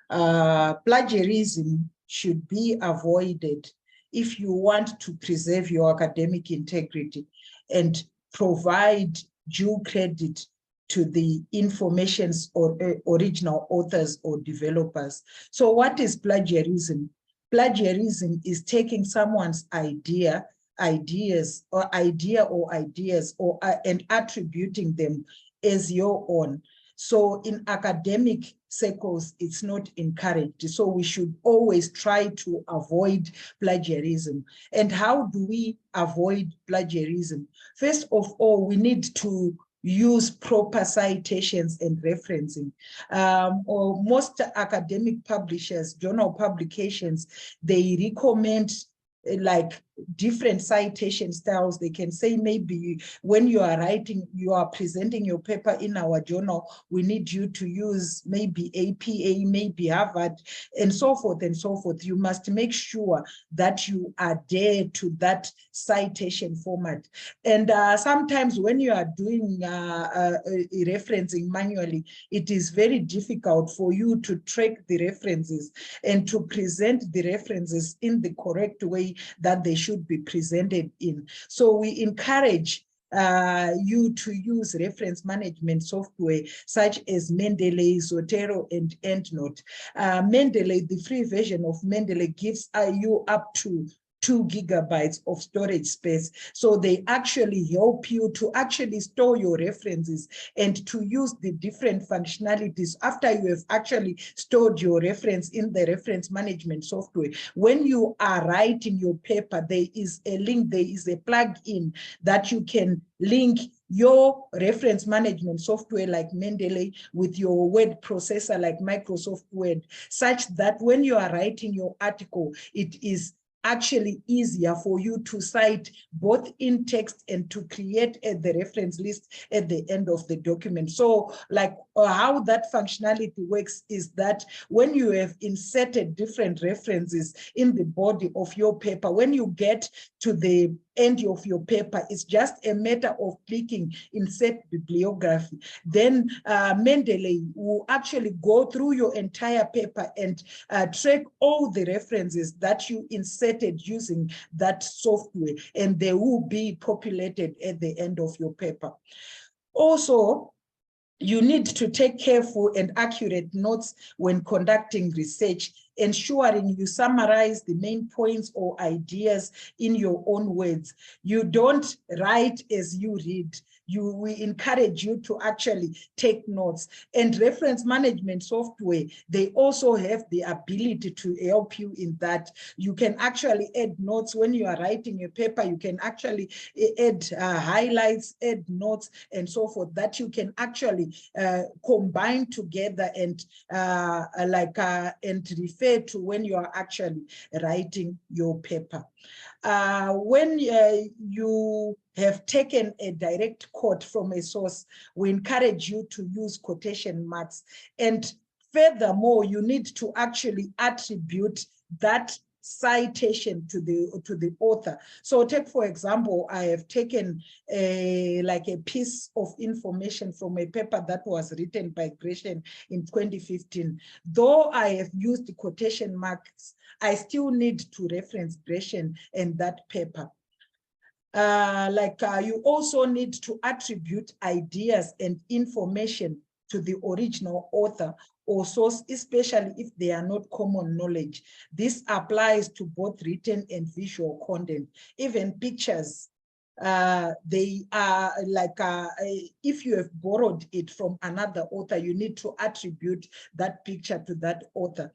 Plagiarism should be avoided if you want to preserve your academic integrity and provide due credit to the information's or original authors or developers. So what is plagiarism? Plagiarism is taking someone's ideas and attributing them as your own. So in academic circles, it's not encouraged. So we should always try to avoid plagiarism. And how do we avoid plagiarism? First of all, we need to use proper citations and referencing. Or most academic publishers, journal publications, they recommend like different citation styles. They can say maybe when you are writing, you are presenting your paper in our journal, we need you to use maybe APA, maybe Harvard, and so forth and so forth. You must make sure that you adhere to that citation format. And sometimes when you are doing referencing manually, it is very difficult for you to track the references and to present the references in the correct way that they should be presented in. So we encourage you to use reference management software such as Mendeley, Zotero, and EndNote. Mendeley, the free version of Mendeley, gives you up to 2 gigabytes of storage space. So they actually help you to actually store your references and to use the different functionalities after you have actually stored your reference in the reference management software. When you are writing your paper, there is a link, there is a plug-in that you can link your reference management software like Mendeley with your word processor like Microsoft Word, such that when you are writing your article, it is actually easier for you to cite both in text and to create the reference list at the end of the document. So like how that functionality works is that when you have inserted different references in the body of your paper, when you get to the end of your paper, it's just a matter of clicking insert bibliography. Then Mendeley will actually go through your entire paper and track all the references that you inserted using that software, and they will be populated at the end of your paper. Also, you need to take careful and accurate notes when conducting research, ensuring you summarize the main points or ideas in your own words. You don't write as you read. We encourage you to actually take notes. And reference management software, they also have the ability to help you in that. You can actually add notes when you are writing a paper. You can actually add highlights, add notes, and so forth, that you can actually combine together and and refer to when you are actually writing your paper. When you have taken a direct quote from a source, we encourage you to use quotation marks. And furthermore, you need to actually attribute that citation to the author. So take, for example, I have taken a piece of information from a paper that was written by Gracian in 2015. Though I have used the quotation marks, I still need to reference Gracian and that paper. You also need to attribute ideas and information to the original author or source, especially if they are not common knowledge. This applies to both written and visual content. Even pictures, they are if you have borrowed it from another author, you need to attribute that picture to that author.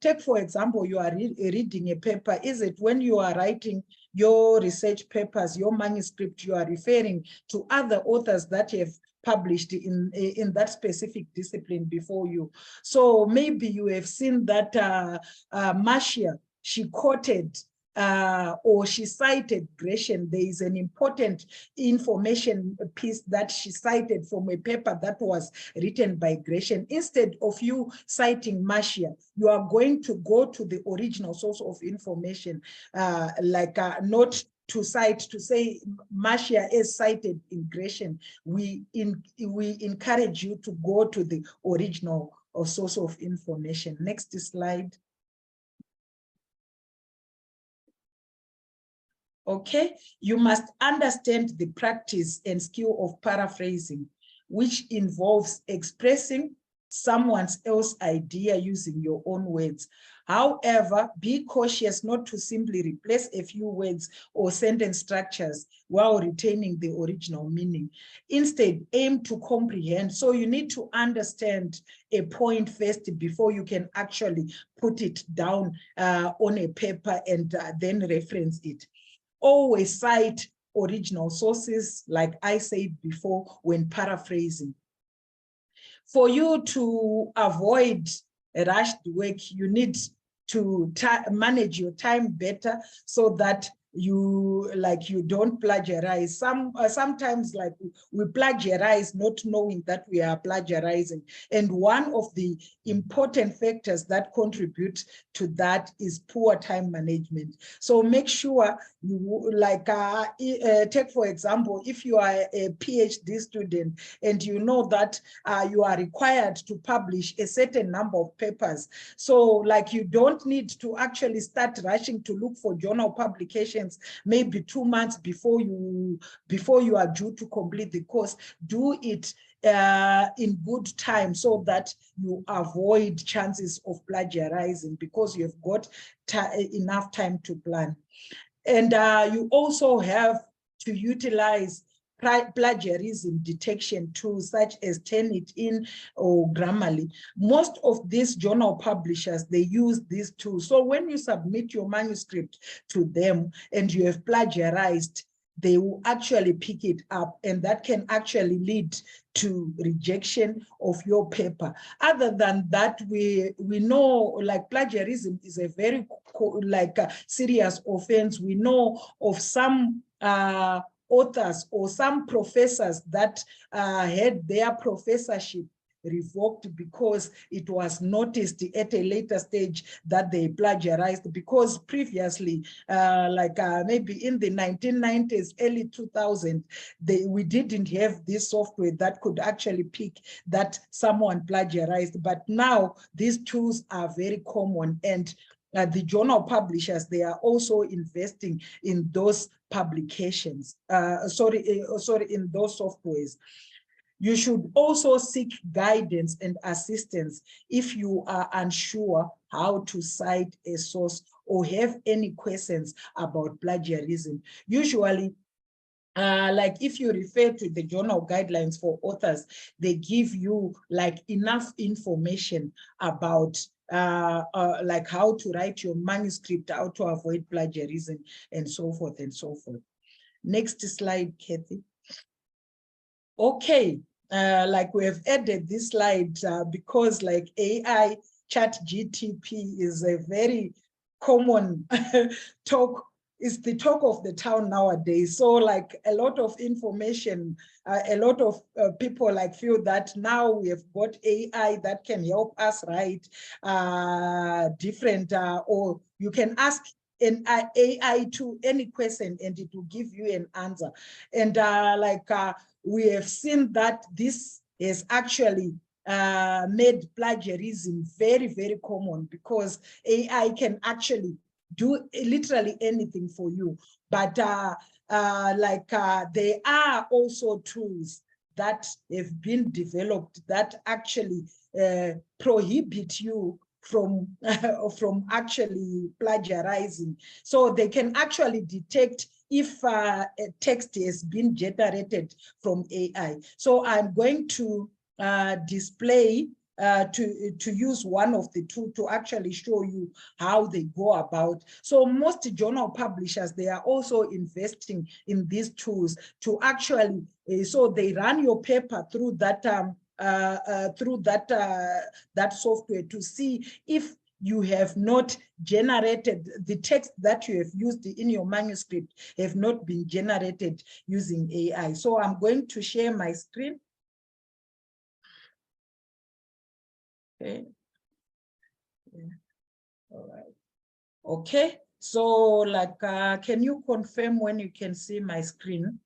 Take, for example, you are reading a paper. Is it when you are writing your research papers, your manuscript, you are referring to other authors that have published in that specific discipline before you? So maybe you have seen that Marcia, she quoted or she cited Gracian. There is an important information piece that she cited from a paper that was written by Gracian. Instead of you citing Marcia, you are going to go to the original source of information, not to cite, to say Marcia is cited in Gracian. We encourage you to go to the original or source of information. Next slide. Okay, you must understand the practice and skill of paraphrasing, which involves expressing someone else's idea using your own words. However, be cautious not to simply replace a few words or sentence structures while retaining the original meaning. Instead, aim to comprehend. So you need to understand a point first before you can actually put it down on a paper and then reference it. Always cite original sources, like I said before, when paraphrasing. For you to avoid rushed work, you need to manage your time better so that you don't plagiarize. Sometimes we plagiarize not knowing that we are plagiarizing. And one of the important factors that contribute to that is poor time management. So make sure you take, for example, if you are a PhD student and you know that you are required to publish a certain number of papers. So you don't need to actually start rushing to look for journal publications seconds, maybe 2 months before you are due to complete the course. Do it in good time so that you avoid chances of plagiarizing, because you've got enough time to plan. And you also have to utilize plagiarism detection tools such as Turnitin or Grammarly. Most of these journal publishers, they use these tools. So when you submit your manuscript to them and you have plagiarized, they will actually pick it up, and that can actually lead to rejection of your paper. Other than that, we know like plagiarism is a very serious offense. We know of some authors or some professors that had their professorship revoked because it was noticed at a later stage that they plagiarized, because previously, maybe in the 1990s, early 2000s, we didn't have this software that could actually pick that someone plagiarized. But now these tools are very common, and the journal publishers, they are also investing in those publications, in those softwares. You should also seek guidance and assistance if you are unsure how to cite a source or have any questions about plagiarism. Usually, like if you refer to the journal guidelines for authors, they give you like enough information about like how to write your manuscript, how to avoid plagiarism, and so forth and so forth. Next slide, Kathy. Okay, like we have added this slide because like AI chat GTP is a very common talk. It's the talk of the town nowadays. So like a lot of information, a lot of people like feel that now we have got AI that can help us write different, or you can ask an AI to any question and it will give you an answer. And we have seen that this is actually made plagiarism very, very common, because AI can actually do literally anything for you. But there are also tools that have been developed that actually prohibit you from actually plagiarizing. So they can actually detect if a text has been generated from AI. So I'm going to display to use one of the two to actually show you how they go about. So most journal publishers, they are also investing in these tools to actually, so they run your paper through that that software to see if you have not generated the text that you have used in your manuscript have not been generated using AI. So I'm going to share my screen. Okay. Yeah. All right. Okay. So like, can you confirm when you can see my screen?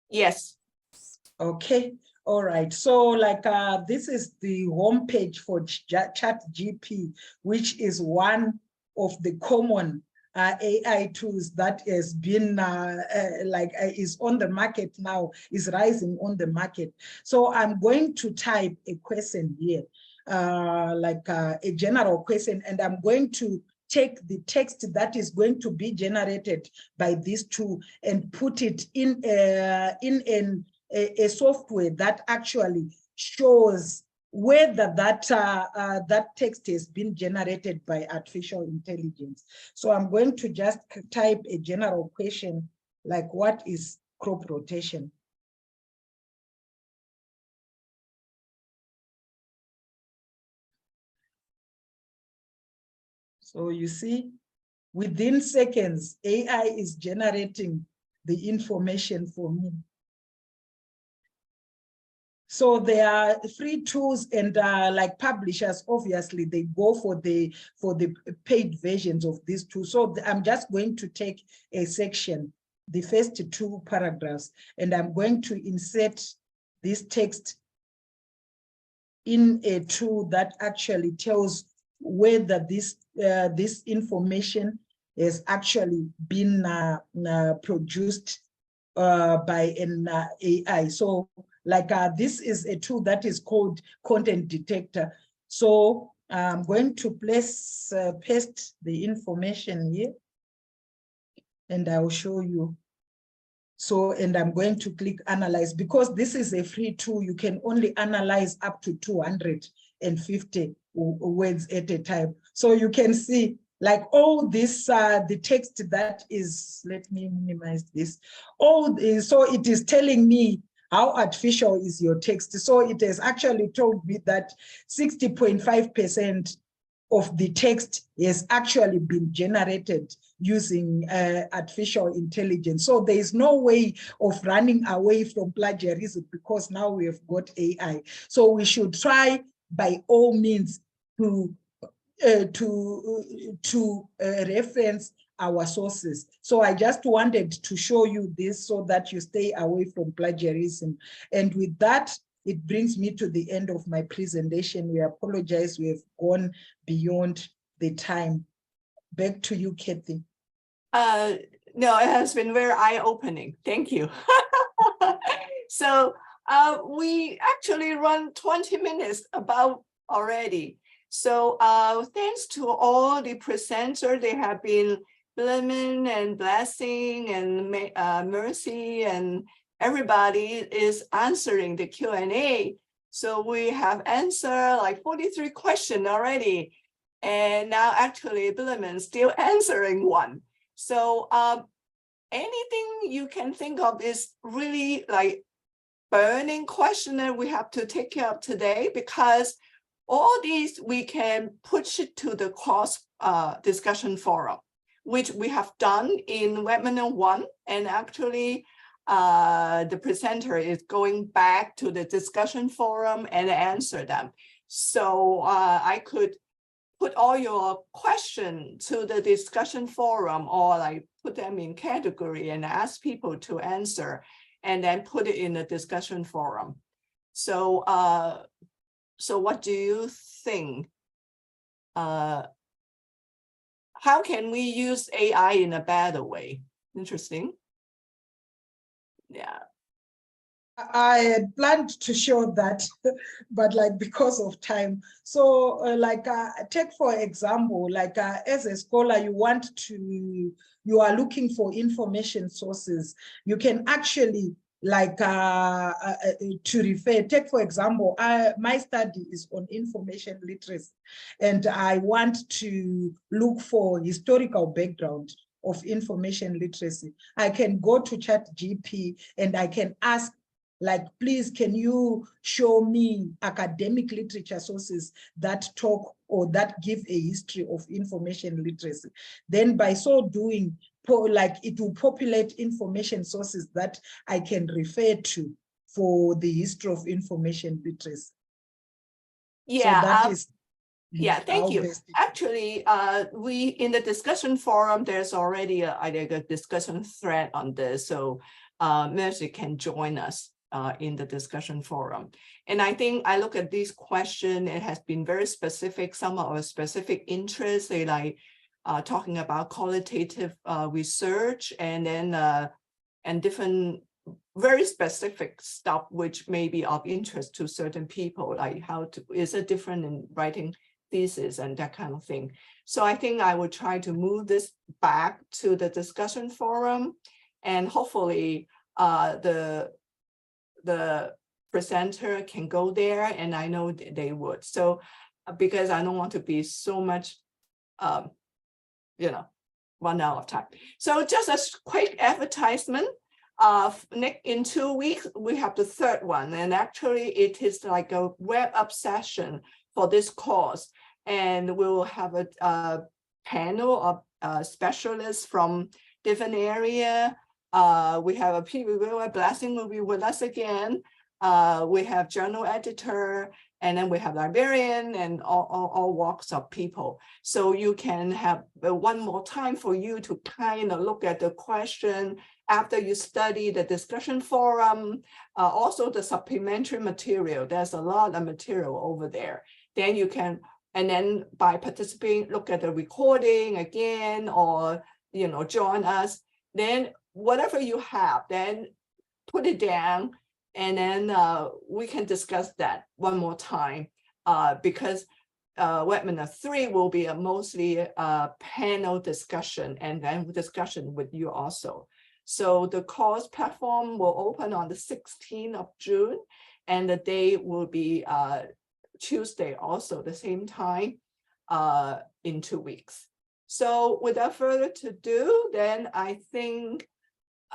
Yes. Okay. All right. So like, this is the homepage for ChatGPT, which is one of the common AI tools that has been is on the market now, is rising on the market. So I'm going to type a question here, a general question, and I'm going to take the text that is going to be generated by this tool and put it in a software that actually shows whether that that text has been generated by artificial intelligence. So I'm going to just type a general question like, what is crop rotation? So you see, within seconds, AI is generating the information for me. So there are free tools, and like publishers, obviously they go for the paid versions of these tools. So I'm just going to take a section, the first 2 paragraphs, and I'm going to insert this text in a tool that actually tells whether this this information has actually been produced by an AI. So like this is a tool that is called content detector. So I'm going to paste the information here and I will show you. So, and I'm going to click analyze because this is a free tool. You can only analyze up to 250 words at a time. So you can see like all this, the text that is, let me minimize this. So it is telling me how artificial is your text. So it has actually told me that 60.5% of the text has actually been generated using artificial intelligence. So there is no way of running away from plagiarism because now we have got AI. So we should try by all means to reference our sources. So I just wanted to show you this so that you stay away from plagiarism. And with that, it brings me to the end of my presentation. We apologize, we have gone beyond the time. Back to you, Kathy. No, it has been very eye-opening. Thank you. So we actually run 20 minutes about already. So thanks to all the presenters, they have been Biliamin and Blessing and Mercy and everybody is answering the Q&A. So we have answered like 43 questions already. And now actually Biliamin is still answering one. So anything you can think of is really like burning question that we have to take care of today, because all these we can push it to the cross discussion forum, which we have done in webinar 1. And actually the presenter is going back to the discussion forum and answer them. So I could put all your questions to the discussion forum, or like put them in category and ask people to answer, and then put it in the discussion forum. So, so what do you think? How can we use AI in a better way? Interesting. Yeah. I had planned to show that, but like because of time. So like take for example, like as a scholar, you are looking for information sources. You can actually like to refer, take for example, my study is on information literacy, and I want to look for historical background of information literacy. I can go to ChatGPT and I can ask, like, please, can you show me academic literature sources that talk or that give a history of information literacy? Then by so doing, like it will populate information sources that I can refer to for the history of information literacy. Yeah, so that is yeah, thank you. Actually, we in the discussion forum, there's already a discussion thread on this, so Mercy can join us in the discussion forum. And I think I look at this question, it has been very specific, some of our specific interests, they like talking about qualitative research, and then and different very specific stuff which may be of interest to certain people, like how to, is it different in writing thesis and that kind of thing. So I think I will try to move this back to the discussion forum, and hopefully the presenter can go there, and I know they would. So because I don't want to be so much, run out of time. So just a quick advertisement. In 2 weeks, we have the third one, and actually it is like a web up session for this course, and we will have a panel of specialists from different area. We have a people, Blessing will be with us again. We have journal editor, and then we have librarian, and all walks of people. So you can have one more time for you to kind of look at the question after you study the discussion forum, also the supplementary material. There's a lot of material over there. Then you can And then by participating, look at the recording again, or, you know, join us, then whatever you have, then put it down, and then we can discuss that one more time, because webinar 3 will be a mostly panel discussion, and then discussion with you also. So the course platform will open on the 16th of June, and the day will be Tuesday also, the same time, in 2 weeks. So without further to do, then I think,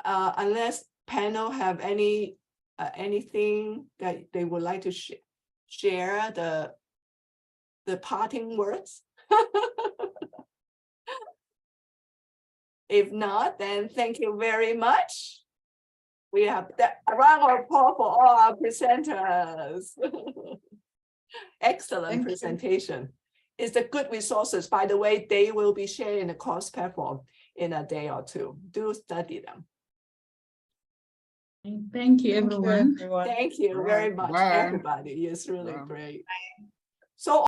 unless panel have anything that they would like to share, the parting words. If not, then thank you very much. We have a round of applause for all our presenters. Excellent Thank you. presentation. It's the good resources. By the way, they will be shared in the course platform in a day or two. Do study them. Thank you, everyone. Thank you very much, Bye. everybody. It's really Bye. great. So